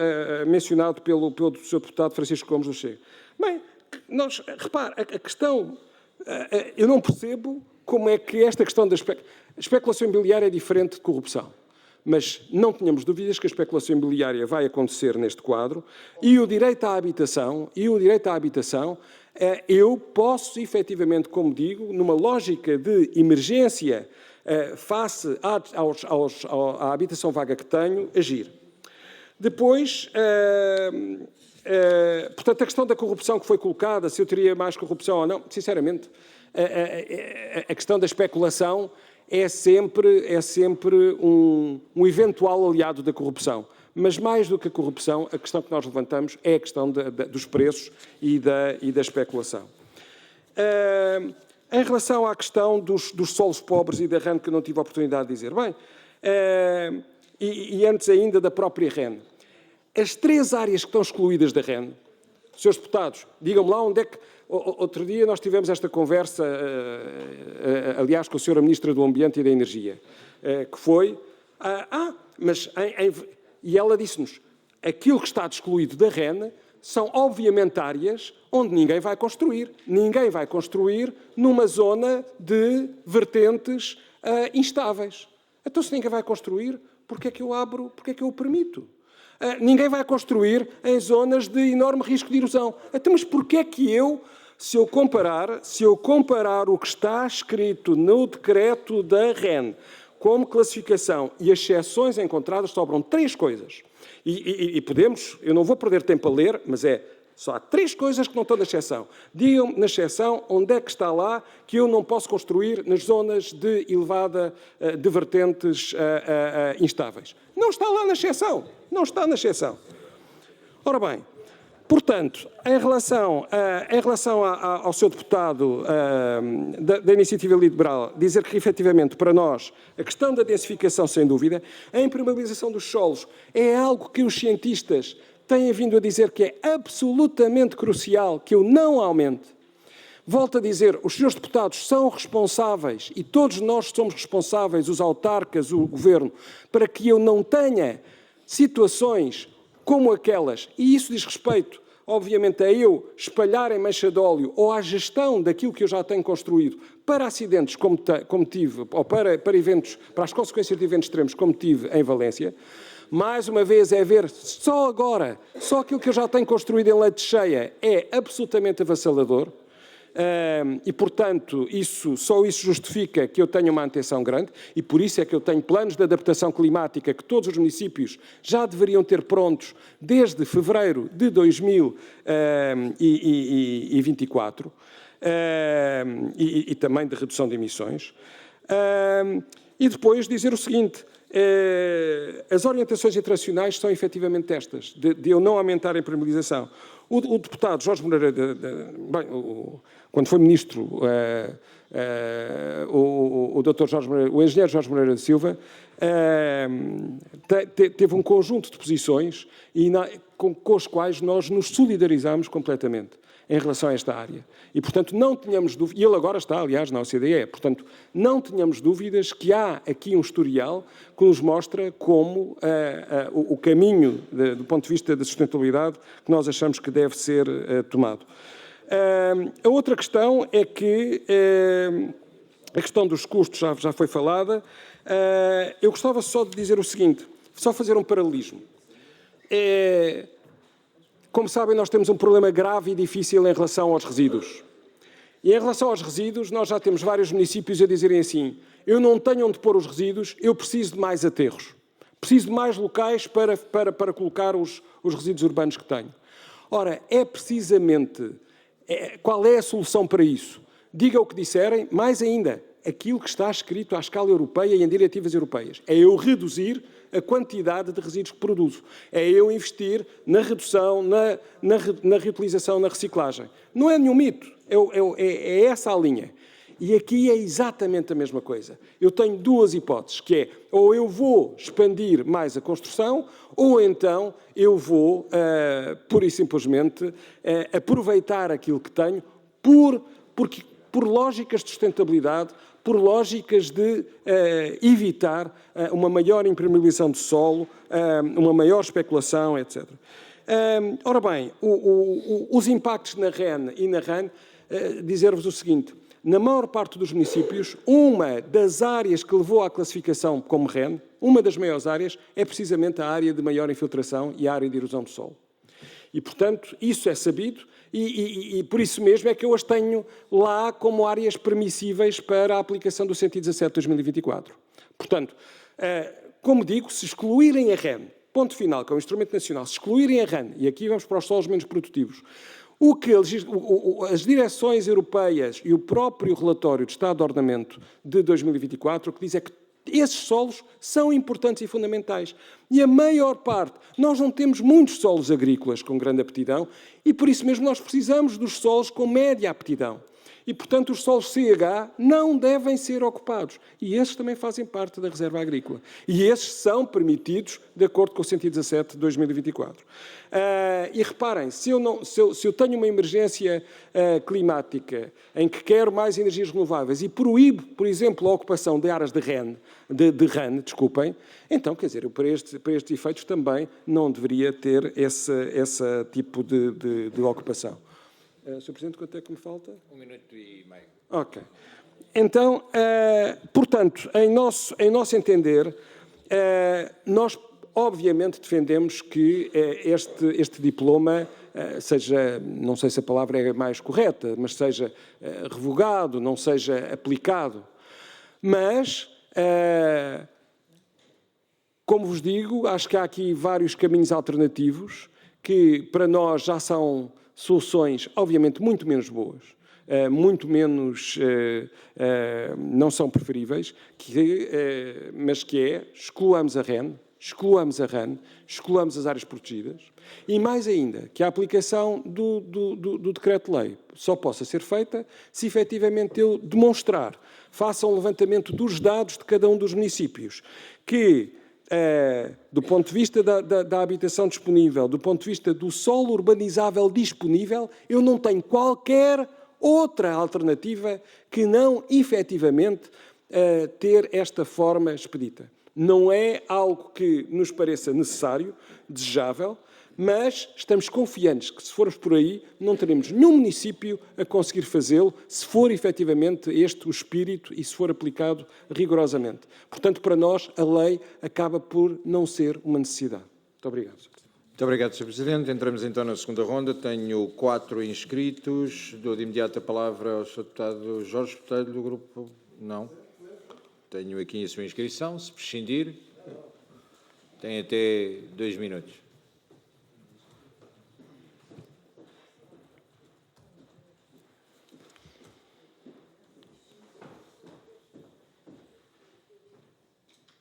D: mencionado pelo Sr. Deputado Francisco Gomes do Chega. Bem, repare, a questão... eu não percebo como é que esta questão da especulação imobiliária é diferente de corrupção. Mas não tenhamos dúvidas que a especulação imobiliária vai acontecer neste quadro e o direito à habitação, eu posso, efetivamente, como digo, numa lógica de emergência face à habitação vaga que tenho, agir. Depois, portanto, a questão da corrupção que foi colocada, se eu teria mais corrupção ou não, sinceramente, a questão da especulação é sempre um eventual aliado da corrupção. Mas mais do que a corrupção, a questão que nós levantamos é a questão dos preços e da especulação. Em relação à questão dos solos pobres e da REN, que eu não tive a oportunidade de dizer, bem, e antes ainda da própria REN, as 3 áreas que estão excluídas da REN, senhores deputados, digam-me lá onde é que... Outro dia nós tivemos esta conversa, aliás, com a senhora Ministra do Ambiente e da Energia, que foi... e ela disse-nos, aquilo que está excluído da REN são, obviamente, áreas onde ninguém vai construir. Ninguém vai construir numa zona de vertentes instáveis. Então, se ninguém vai construir, porquê é que eu abro, porquê é que eu o permito? Ninguém vai construir em zonas de enorme risco de erosão. Então, mas porquê é que se eu comparar o que está escrito no decreto da REN como classificação e as exceções encontradas, sobram 3 coisas. E podemos, eu não vou perder tempo a ler, mas só há 3 coisas que não estão na exceção. Digam-me na exceção onde é que está lá que eu não posso construir nas zonas de elevada, de vertentes instáveis. Não está lá na exceção. Não está na exceção. Ora bem, portanto, em relação ao seu deputado da Iniciativa Liberal, dizer que, efetivamente, para nós, a questão da densificação, sem dúvida, a impermeabilização dos solos é algo que os cientistas têm vindo a dizer que é absolutamente crucial que eu não aumente. Volto a dizer, os senhores deputados são responsáveis, e todos nós somos responsáveis, os autarcas, o governo, para que eu não tenha situações como aquelas, e isso diz respeito, obviamente, a eu espalhar em mancha de óleo ou à gestão daquilo que eu já tenho construído para acidentes como tive, ou para eventos, para as consequências de eventos extremos como tive em Valência. Mais uma vez é ver só agora, só aquilo que eu já tenho construído em leite cheia é absolutamente avassalador. E, portanto, só isso justifica que eu tenha uma atenção grande e por isso é que eu tenho planos de adaptação climática que todos os municípios já deveriam ter prontos desde fevereiro de 2024 e também de redução de emissões. E depois dizer o seguinte, as orientações internacionais são efetivamente estas, de eu não aumentar a impermeabilização. O deputado Jorge Moreira, quando foi ministro, o doutor Jorge Moreira, o engenheiro Jorge Moreira da Silva, teve um conjunto de posições com as quais nós nos solidarizamos completamente em relação a esta área. E, portanto, não tenhamos dúvidas, e ele agora está, aliás, na OCDE, portanto, não tenhamos dúvidas que há aqui um historial que nos mostra como o caminho, do ponto de vista da sustentabilidade, que nós achamos que deve ser tomado. A outra questão é que a questão dos custos já foi falada. Eu gostava só de dizer o seguinte, só fazer um paralelismo. Como sabem, nós temos um problema grave e difícil em relação aos resíduos. E em relação aos resíduos, nós já temos vários municípios a dizerem assim: eu não tenho onde pôr os resíduos, eu preciso de mais aterros. Preciso de mais locais para colocar os resíduos urbanos que tenho. Ora, qual é a solução para isso? Diga o que disserem, mais ainda, aquilo que está escrito à escala europeia e em diretivas europeias. É eu reduzir a quantidade de resíduos que produzo. É eu investir na redução, na reutilização, na reciclagem. Não é nenhum mito. É essa a linha. E aqui é exatamente a mesma coisa. Eu tenho duas hipóteses, que é ou eu vou expandir mais a construção, ou então eu vou, pura e simplesmente, aproveitar aquilo que tenho por lógicas de sustentabilidade, por lógicas de evitar uma maior impermeabilização do solo, uma maior especulação, etc. Ora bem, os impactos na REN e na RAN, dizer-vos o seguinte: na maior parte dos municípios, uma das áreas que levou à classificação como REN, uma das maiores áreas, é precisamente a área de maior infiltração e a área de erosão do solo. E, portanto, isso é sabido e por isso mesmo é que eu as tenho lá como áreas permissíveis para a aplicação do 117 de 2024. Portanto, como digo, se excluírem a REN, ponto final, que é um instrumento nacional, se excluírem a REN, e aqui vamos para os solos menos produtivos, o que as direções europeias e o próprio relatório de Estado de Ordenamento de 2024, o que diz é que esses solos são importantes e fundamentais. E a maior parte, nós não temos muitos solos agrícolas com grande aptidão e por isso mesmo nós precisamos dos solos com média aptidão. E, portanto, os solos CH não devem ser ocupados. E esses também fazem parte da reserva agrícola. E esses são permitidos de acordo com o 117 de 2024. E reparem, se eu tenho uma emergência climática em que quero mais energias renováveis e proíbo, por exemplo, a ocupação de áreas de REN, desculpem, então, quer dizer, eu para estes efeitos também não deveria ter esse tipo de ocupação. Sr. Presidente, quanto é que me falta?
C: 1 minuto e meio.
D: Ok. Então, portanto, em nosso entender, nós obviamente defendemos que este diploma seja, não sei se a palavra é mais correta, mas seja revogado, não seja aplicado. Mas, como vos digo, acho que há aqui vários caminhos alternativos que para nós já são soluções, obviamente, muito menos boas, muito menos, não são preferíveis, mas excluamos a REN, excluamos as áreas protegidas e, mais ainda, que a aplicação do decreto-lei só possa ser feita se efetivamente eu demonstrar, faça um levantamento dos dados de cada um dos municípios, que do ponto de vista da habitação disponível, do ponto de vista do solo urbanizável disponível, eu não tenho qualquer outra alternativa que não, efetivamente, ter esta forma expedita. Não é algo que nos pareça necessário, desejável, mas estamos confiantes que, se formos por aí, não teremos nenhum município a conseguir fazê-lo, se for efetivamente este o espírito e se for aplicado rigorosamente. Portanto, para nós, a lei acaba por não ser uma necessidade. Muito obrigado, Sr. Presidente.
C: Muito obrigado, Sr. Presidente. Entramos então na segunda ronda. Tenho 4 inscritos. Dou de imediato a palavra ao Sr. Deputado Jorge Botelho, do Grupo... Não. Tenho aqui a sua inscrição. Se prescindir, tem até 2 minutos.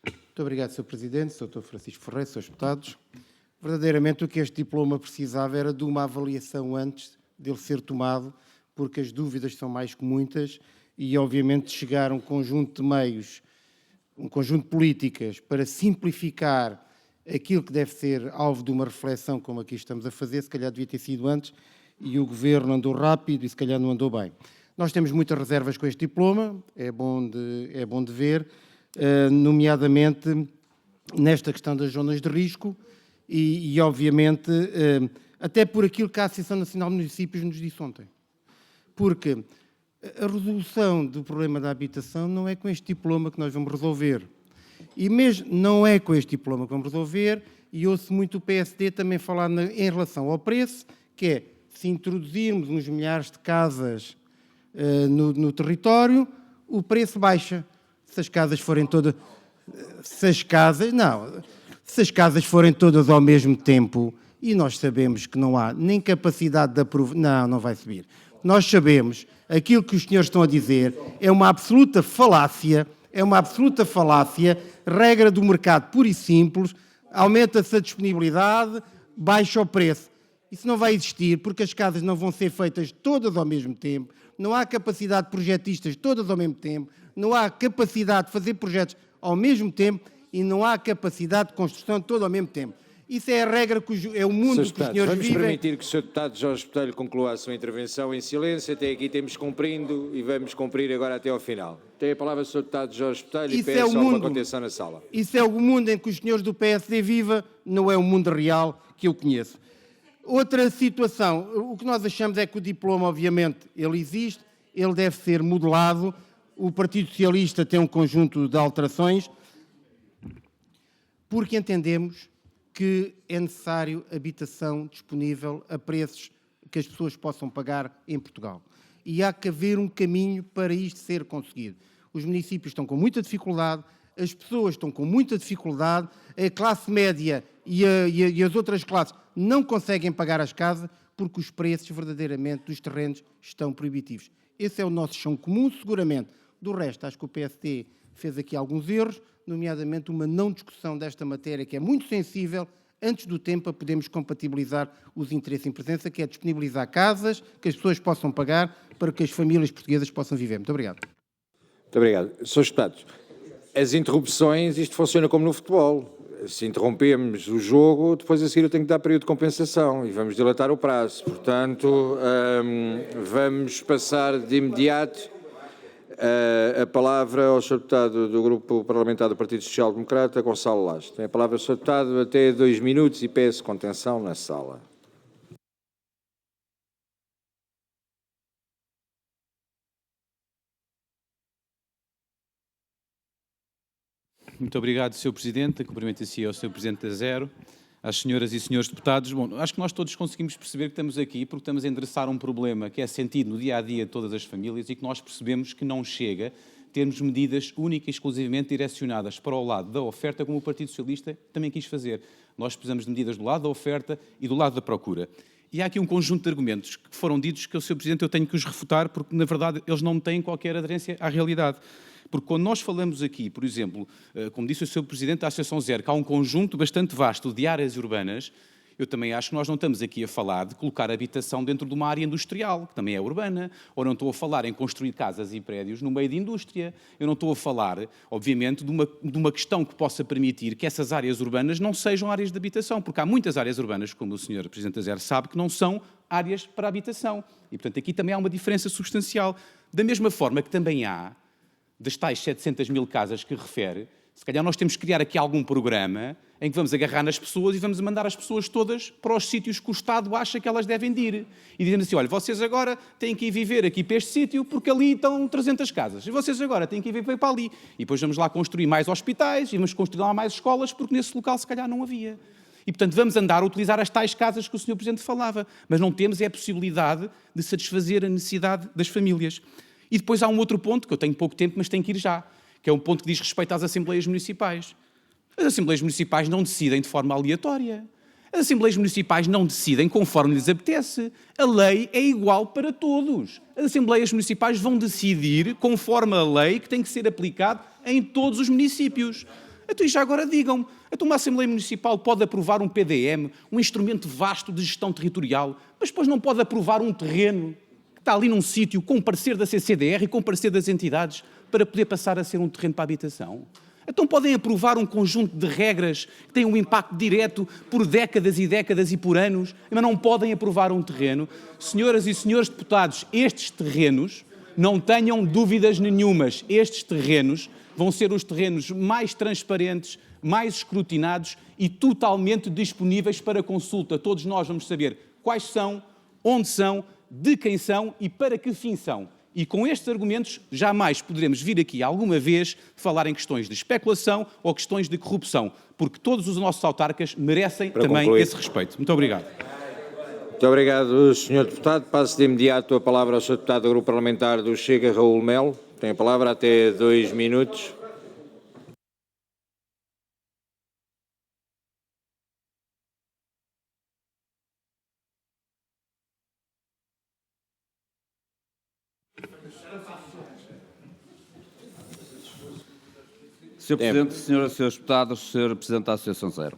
E: Muito obrigado, Sr. Presidente, Sr. Francisco Ferreira, Srs. Deputados. verdadeiramente o que este diploma precisava era de uma avaliação antes dele ser tomado, porque as dúvidas são mais que muitas e, obviamente, chegar a um conjunto de meios, um conjunto de políticas para simplificar aquilo que deve ser alvo de uma reflexão como aqui estamos a fazer, se calhar devia ter sido antes, e o Governo andou rápido e se calhar não andou bem. Nós temos muitas reservas com este diploma, é bom de ver, nomeadamente nesta questão das zonas de risco e obviamente, até por aquilo que a Associação Nacional de Municípios nos disse ontem. Porque a resolução do problema da habitação não é com este diploma que nós vamos resolver. E mesmo não é com este diploma que vamos resolver, e ouço muito o PSD também falar em relação ao preço, que é, se introduzirmos uns milhares de casas no território, o preço baixa. Se as casas forem todas... Se as casas forem todas ao mesmo tempo, e nós sabemos que não há nem capacidade de aprovar... Não vai subir. Nós sabemos, aquilo que os senhores estão a dizer é uma absoluta falácia, regra do mercado pura e simples, aumenta-se a disponibilidade, baixa o preço. Isso não vai existir, porque as casas não vão ser feitas todas ao mesmo tempo, não há capacidade de projetistas todas ao mesmo tempo, não há capacidade de fazer projetos ao mesmo tempo e não há capacidade de construção toda ao mesmo tempo. Isso é a regra, é o mundo que os senhores vivem.
C: Vamos permitir que o Sr. Deputado Jorge Botelho conclua a sua intervenção em silêncio. Até aqui temos cumprindo e vamos cumprir agora até ao final. Tem a palavra o Sr. Deputado Jorge Botelho e peço alguma contenção na sala.
E: Isso é o mundo em que os senhores do PSD vivem, não é o mundo real que eu conheço. Outra situação, o que nós achamos é que o diploma, obviamente, ele existe, ele deve ser modelado. O Partido Socialista tem um conjunto de alterações, porque entendemos que é necessário habitação disponível a preços que as pessoas possam pagar em Portugal. E há que haver um caminho para isto ser conseguido. Os municípios estão com muita dificuldade, as pessoas estão com muita dificuldade, a classe média e as outras classes não conseguem pagar as casas porque os preços verdadeiramente dos terrenos estão proibitivos. Esse é o nosso chão comum, seguramente. Do resto, acho que o PSD fez aqui alguns erros, nomeadamente uma não discussão desta matéria que é muito sensível, antes do tempo a podermos compatibilizar os interesses em presença, que é disponibilizar casas que as pessoas possam pagar para que as famílias portuguesas possam viver. Muito obrigado.
C: Muito obrigado. Srs. Deputados, as interrupções, isto funciona como no futebol. Se interrompemos o jogo, depois a seguir eu tenho que dar período de compensação e vamos dilatar o prazo. Portanto, vamos passar de imediato a palavra ao Sr. Deputado do Grupo Parlamentar do Partido Social Democrata, Gonçalo Lage. Tem a palavra o Sr. Deputado até 2 minutos e peço contenção na sala.
J: Muito obrigado, Sr. Presidente. Cumprimento a si e ao Sr. Presidente da Zero, às senhoras e senhores deputados. Bom, acho que nós todos conseguimos perceber que estamos aqui porque estamos a endereçar um problema que é sentido no dia-a-dia de todas as famílias e que nós percebemos que não chega termos medidas únicas e exclusivamente direcionadas para o lado da oferta, como o Partido Socialista também quis fazer. Nós precisamos de medidas do lado da oferta e do lado da procura. E há aqui um conjunto de argumentos que foram ditos que, Sr. Presidente, eu tenho que os refutar porque, na verdade, eles não têm qualquer aderência à realidade. Porque quando nós falamos aqui, por exemplo, como disse o Sr. Presidente da Associação Zero, que há um conjunto bastante vasto de áreas urbanas, eu também acho que nós não estamos aqui a falar de colocar habitação dentro de uma área industrial, que também é urbana, ou não estou a falar em construir casas e prédios no meio de indústria. Eu não estou a falar, obviamente, de uma questão que possa permitir que essas áreas urbanas não sejam áreas de habitação, porque há muitas áreas urbanas, como o Sr. Presidente da Zero sabe, que não são áreas para habitação. E, portanto, aqui também há uma diferença substancial. Da mesma forma que também há, das tais 700 mil casas que refere, se calhar nós temos que criar aqui algum programa em que vamos agarrar nas pessoas e vamos mandar as pessoas todas para os sítios que o Estado acha que elas devem de ir. E dizendo assim, olha, vocês agora têm que ir viver aqui para este sítio porque ali estão 300 casas. E vocês agora têm que ir viver para ali. E depois vamos lá construir mais hospitais e vamos construir lá mais escolas porque nesse local se calhar não havia. E, portanto, vamos andar a utilizar as tais casas que o Sr. Presidente falava. Mas não temos a possibilidade de satisfazer a necessidade das famílias. E depois há um outro ponto, que eu tenho pouco tempo, mas tenho que ir já, que é um ponto que diz respeito às Assembleias Municipais. As Assembleias Municipais não decidem de forma aleatória. As Assembleias Municipais não decidem conforme lhes apetece. A lei é igual para todos. As Assembleias Municipais vão decidir conforme a lei que tem que ser aplicada em todos os municípios. Então, e já agora digam-me, então uma Assembleia Municipal pode aprovar um PDM, um instrumento vasto de gestão territorial, mas depois não pode aprovar um terreno que está ali num sítio com parecer da CCDR e com parecer das entidades para poder passar a ser um terreno para habitação? Então podem aprovar um conjunto de regras que têm um impacto direto por décadas e décadas e por anos, mas não podem aprovar um terreno. Senhoras e senhores deputados, estes terrenos, não tenham dúvidas nenhumas, estes terrenos vão ser os terrenos mais transparentes, mais escrutinados e totalmente disponíveis para consulta. Todos nós vamos saber quais são, onde são, de quem são e para que fim são. E com estes argumentos jamais poderemos vir aqui alguma vez falar em questões de especulação ou questões de corrupção, porque todos os nossos autarcas merecem também esse respeito. Muito obrigado.
C: Muito obrigado, Sr. Deputado. Passo de imediato a palavra ao Sr. Deputado do Grupo Parlamentar do Chega, Raul Melo. Tem a palavra até 2 minutos.
K: Sr. Presidente, Senhoras e Senhores Deputados, Sr. Presidente da Associação Zero.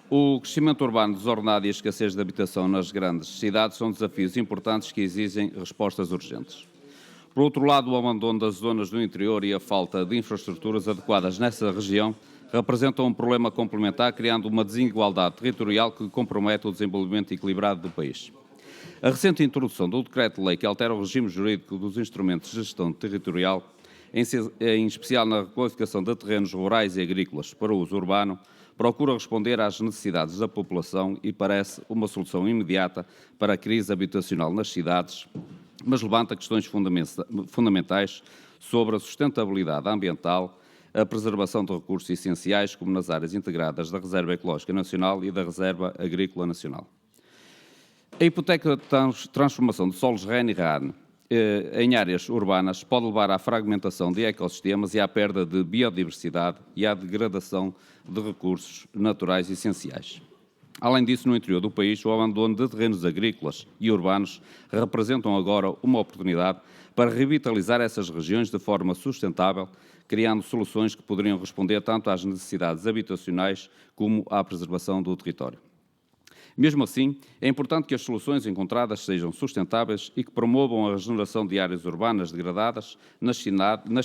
K: O crescimento urbano desordenado e a escassez de habitação nas grandes cidades são desafios importantes que exigem respostas urgentes. Por outro lado, o abandono das zonas do interior e a falta de infraestruturas adequadas nessa região representam um problema complementar, criando uma desigualdade territorial que compromete o desenvolvimento equilibrado do país. A recente introdução do Decreto-Lei que altera o regime jurídico dos instrumentos de gestão territorial, em especial na requalificação de terrenos rurais e agrícolas para uso urbano, procura responder às necessidades da população e parece uma solução imediata para a crise habitacional nas cidades, mas levanta questões fundamentais sobre a sustentabilidade ambiental, a preservação de recursos essenciais, como nas áreas integradas da Reserva Ecológica Nacional e da Reserva Agrícola Nacional. A hipoteca de transformação de solos REN e RAN em áreas urbanas pode levar à fragmentação de ecossistemas e à perda de biodiversidade e à degradação de recursos naturais essenciais. Além disso, no interior do país, o abandono de terrenos agrícolas e urbanos representam agora uma oportunidade para revitalizar essas regiões de forma sustentável, criando soluções que poderiam responder tanto às necessidades habitacionais como à preservação do território. Mesmo assim, é importante que as soluções encontradas sejam sustentáveis e que promovam a regeneração de áreas urbanas degradadas nas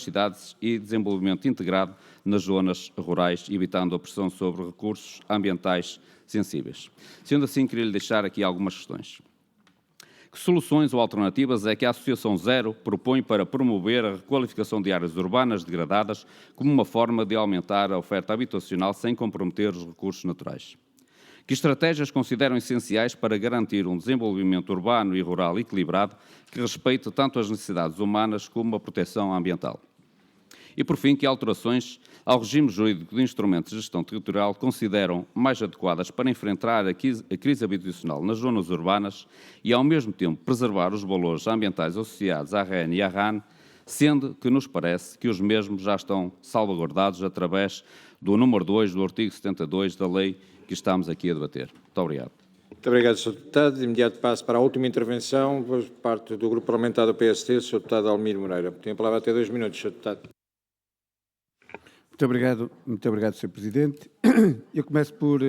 K: cidades e desenvolvimento integrado nas zonas rurais, evitando a pressão sobre recursos ambientais sensíveis. Sendo assim, queria lhe deixar aqui algumas questões. Que soluções ou alternativas é que a Associação Zero propõe para promover a requalificação de áreas urbanas degradadas como uma forma de aumentar a oferta habitacional sem comprometer os recursos naturais? Que estratégias consideram essenciais para garantir um desenvolvimento urbano e rural equilibrado que respeite tanto as necessidades humanas como a proteção ambiental? E, por fim, que alterações ao regime jurídico de instrumentos de gestão territorial consideram mais adequadas para enfrentar a crise habitacional nas zonas urbanas e, ao mesmo tempo, preservar os valores ambientais associados à REN e à RAN, sendo que nos parece que os mesmos já estão salvaguardados através do número 2 do artigo 72 da lei que estamos aqui a debater. Muito obrigado.
C: Muito obrigado, Sr. Deputado. De imediato passo para a última intervenção, por parte do Grupo Parlamentar do PST, Sr. Deputado Almir Moreira. Tem a palavra até 2 minutos, Sr. Deputado.
F: Muito obrigado, Sr. Presidente. Eu começo por,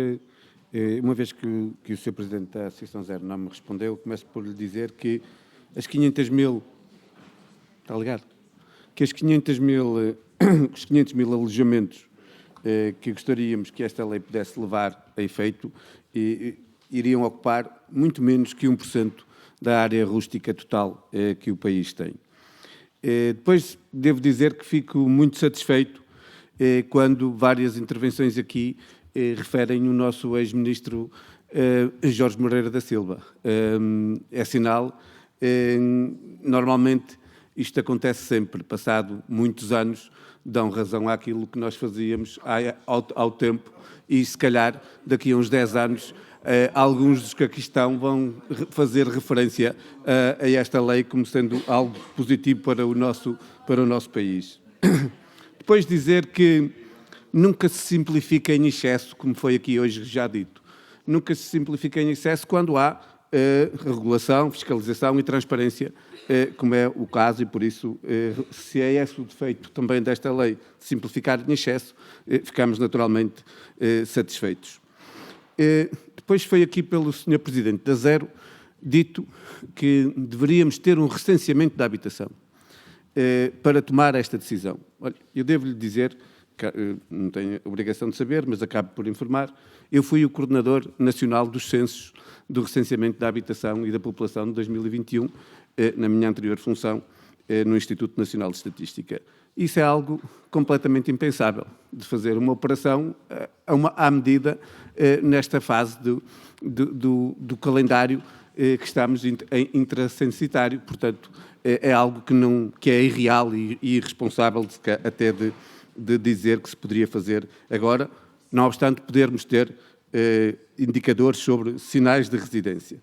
F: uma vez que o Sr. Presidente da Associação Zero não me respondeu, começo por lhe dizer que as 500 mil, está ligado? Que os 500 mil alojamentos que gostaríamos que esta lei pudesse levar a efeito, iriam ocupar muito menos que 1% da área rústica total que o país tem. Depois, devo dizer que fico muito satisfeito quando várias intervenções aqui referem o nosso ex-ministro Jorge Moreira da Silva. É sinal, normalmente isto acontece sempre, passado muitos anos, dão razão àquilo que nós fazíamos ao tempo e, se calhar, daqui a uns 10 anos, alguns dos que aqui estão vão fazer referência a esta lei como sendo algo positivo para o nosso país. Depois dizer que nunca se simplifica em excesso, como foi aqui hoje já dito. Nunca se simplifica em excesso quando há regulação, fiscalização e transparência, como é o caso, e por isso, se é esse o defeito também desta lei, de simplificar em excesso, ficamos naturalmente satisfeitos. Depois foi aqui pelo Sr. Presidente da Zero dito que deveríamos ter um recenseamento da habitação para tomar esta decisão. Olha, eu devo-lhe dizer, não tenho obrigação de saber, mas acabo por informar, eu fui o coordenador nacional dos censos do recenseamento da habitação e da população de 2021, na minha anterior função no Instituto Nacional de Estatística. Isso é algo completamente impensável, de fazer uma operação à medida nesta fase do calendário que estamos em intracensitário. Portanto, é algo que é irreal e irresponsável até de dizer que se poderia fazer agora, não obstante podermos ter indicadores sobre sinais de residência.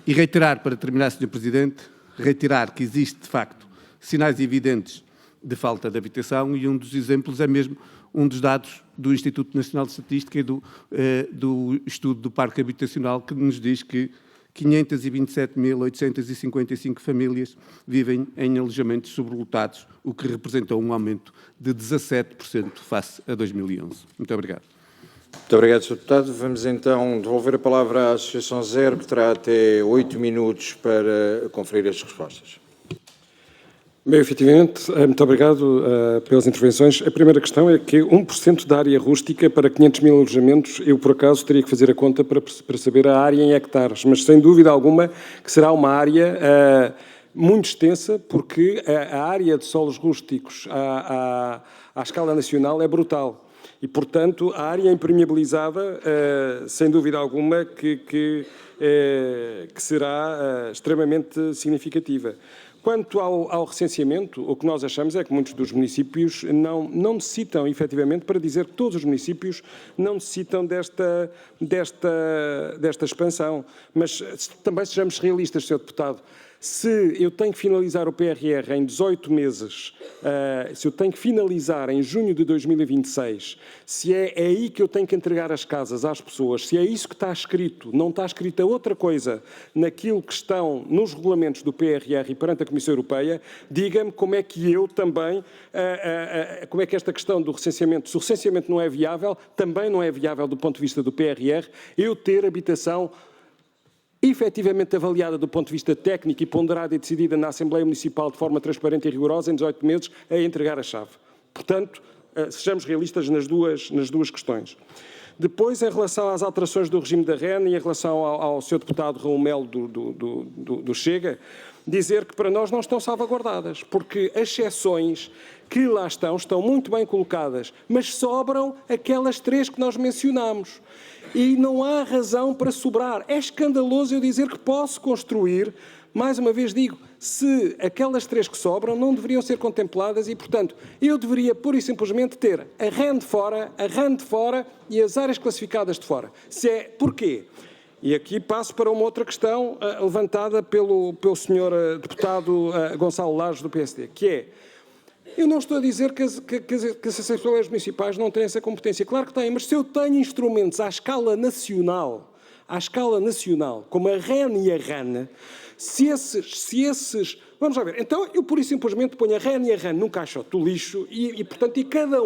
F: E reiterar, para terminar, Sr. Presidente, reiterar que existe, de facto, sinais evidentes de falta de habitação, e um dos exemplos é mesmo um dos dados do Instituto Nacional de Estatística e do estudo do parque habitacional, que nos diz que 527.855 famílias vivem em alojamentos sobrelotados, o que representou um aumento de 17% face a 2011. Muito obrigado.
C: Muito obrigado, Sr. Deputado. Vamos então devolver a palavra à Associação Zero, que terá até 8 minutos para conferir as respostas.
D: Bem, efetivamente, muito obrigado pelas intervenções. A primeira questão é que 1% da área rústica para 500.000 alojamentos, eu, por acaso, teria que fazer a conta para saber a área em hectares, mas sem dúvida alguma que será uma área muito extensa, porque a área de solos rústicos à escala nacional é brutal. E, portanto, a área impermeabilizada, sem dúvida alguma, que será extremamente significativa. Quanto ao recenseamento, o que nós achamos é que muitos dos municípios não necessitam, efetivamente, para dizer que todos os municípios não necessitam desta expansão. Mas também sejamos realistas, Sr. Deputado. Se eu tenho que finalizar o PRR em 18 meses, se eu tenho que finalizar em junho de 2026, se é aí que eu tenho que entregar as casas às pessoas, se é isso que está escrito, não está escrita outra coisa naquilo que estão nos regulamentos do PRR e perante a Comissão Europeia, diga-me como é que eu também, como é que esta questão do recenseamento, se o recenseamento não é viável, também não é viável do ponto de vista do PRR, eu ter habitação efetivamente avaliada do ponto de vista técnico e ponderada e decidida na Assembleia Municipal de forma transparente e rigorosa em 18 meses a entregar a chave. Portanto, sejamos realistas nas duas questões. Depois, em relação às alterações do regime da REN e em relação ao Sr. Deputado Raul Melo do Chega, dizer que para nós não estão salvaguardadas, porque as exceções que lá estão muito bem colocadas, mas sobram aquelas 3 que nós mencionámos. E não há razão para sobrar. É escandaloso eu dizer que posso construir, mais uma vez digo, se aquelas 3 que sobram não deveriam ser contempladas e, portanto, eu deveria pura e simplesmente ter a REN de fora, a RAN de fora e as áreas classificadas de fora. Porquê? E aqui passo para uma outra questão levantada pelo Sr. Deputado Gonçalo Lages do PSD, que é: eu não estou a dizer que as Assembleias Municipais não têm essa competência. Claro que têm, mas se eu tenho instrumentos à escala nacional, como a REN e a RAN, se esses... Vamos lá ver. Então, eu pura e simplesmente ponho a REN e a RAN num caixote do lixo portanto, cada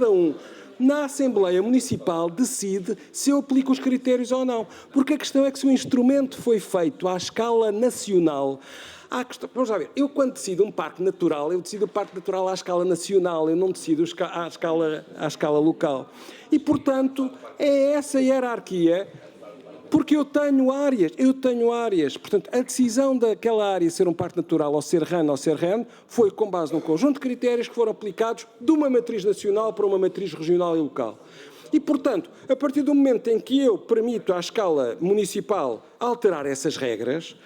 D: um na Assembleia Municipal decide se eu aplico os critérios ou não. Porque a questão é que se o instrumento foi feito à escala nacional... Vamos lá ver, eu quando decido um parque natural, eu decido o parque natural à escala nacional, eu não decido à escala local. E, portanto, é essa hierarquia, porque eu tenho áreas. Portanto, a decisão daquela área ser um parque natural ou ser RAN ou ser REN foi com base num conjunto de critérios que foram aplicados de uma matriz nacional para uma matriz regional e local. E, portanto, a partir do momento em que eu permito à escala municipal alterar essas regras,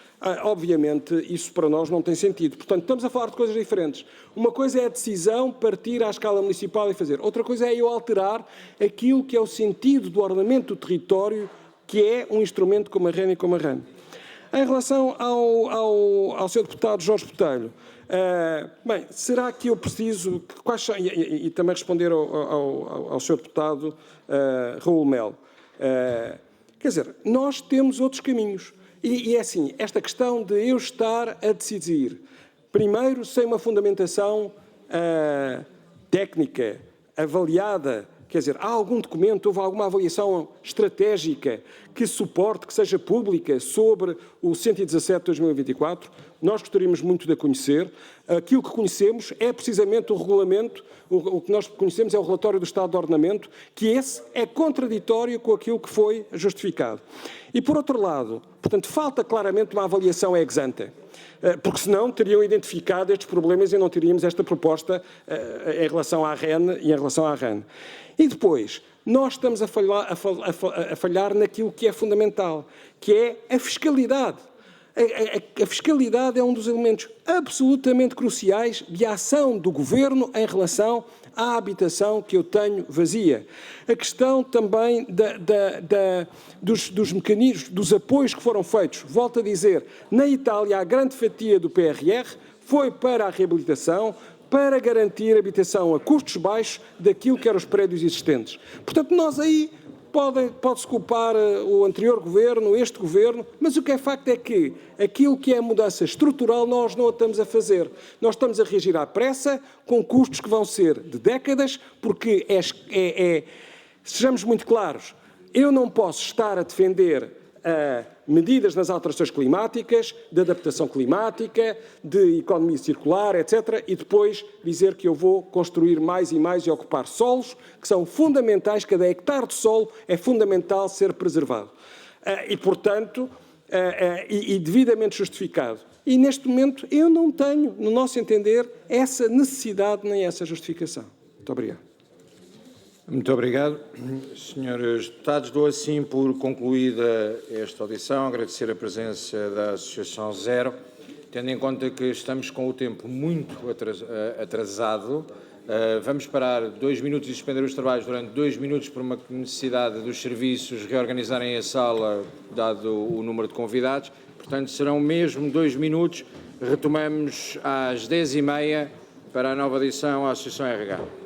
D: obviamente isso para nós não tem sentido. Portanto, estamos a falar de coisas diferentes. Uma coisa é a decisão partir à escala municipal e fazer. Outra coisa é eu alterar aquilo que é o sentido do ordenamento do território, que é um instrumento como a REN e como a RAN. Em relação ao Sr. Deputado Jorge Botelho, bem, será que eu preciso... E também responder ao Sr. Deputado Raul Melo. Quer dizer, nós temos outros caminhos. E é assim, esta questão de eu estar a decidir, primeiro, sem uma fundamentação técnica, avaliada, quer dizer, há algum documento, houve alguma avaliação estratégica que suporte, que seja pública, sobre o 117 de 2024? Nós gostaríamos muito de a conhecer. Aquilo que conhecemos é precisamente o regulamento, o que nós conhecemos é o relatório do Estado de Ordenamento, que esse é contraditório com aquilo que foi justificado. E, por outro lado, portanto, falta claramente uma avaliação ex ante, porque senão teriam identificado estes problemas e não teríamos esta proposta em relação à REN e em relação à RAN. E depois, nós estamos a falhar naquilo que é fundamental, que é a fiscalidade. A fiscalidade é um dos elementos absolutamente cruciais de ação do Governo em relação à habitação que eu tenho vazia. A questão também dos mecanismos, dos apoios que foram feitos. Volto a dizer, na Itália a grande fatia do PRR foi para a reabilitação, para garantir habitação a custos baixos daquilo que eram os prédios existentes. Portanto, nós aí pode-se culpar o anterior governo, este governo, mas o que é facto é que aquilo que é a mudança estrutural nós não a estamos a fazer. Nós estamos a reagir à pressa, com custos que vão ser de décadas, porque sejamos muito claros, eu não posso estar a defender medidas nas alterações climáticas, de adaptação climática, de economia circular, etc., e depois dizer que eu vou construir mais e mais e ocupar solos que são fundamentais, cada hectare de solo é fundamental ser preservado. E, portanto, e devidamente justificado. E, neste momento, eu não tenho, no nosso entender, essa necessidade nem essa justificação. Muito obrigado.
C: Muito obrigado. Senhores deputados, dou assim por concluída esta audição, agradecer a presença da Associação Zero, tendo em conta que estamos com o tempo muito atrasado, vamos parar 2 minutos e suspender os trabalhos durante 2 minutos por uma necessidade dos serviços reorganizarem a sala, dado o número de convidados, portanto serão mesmo 2 minutos, retomamos às 10h30 para a nova audição à Associação RH.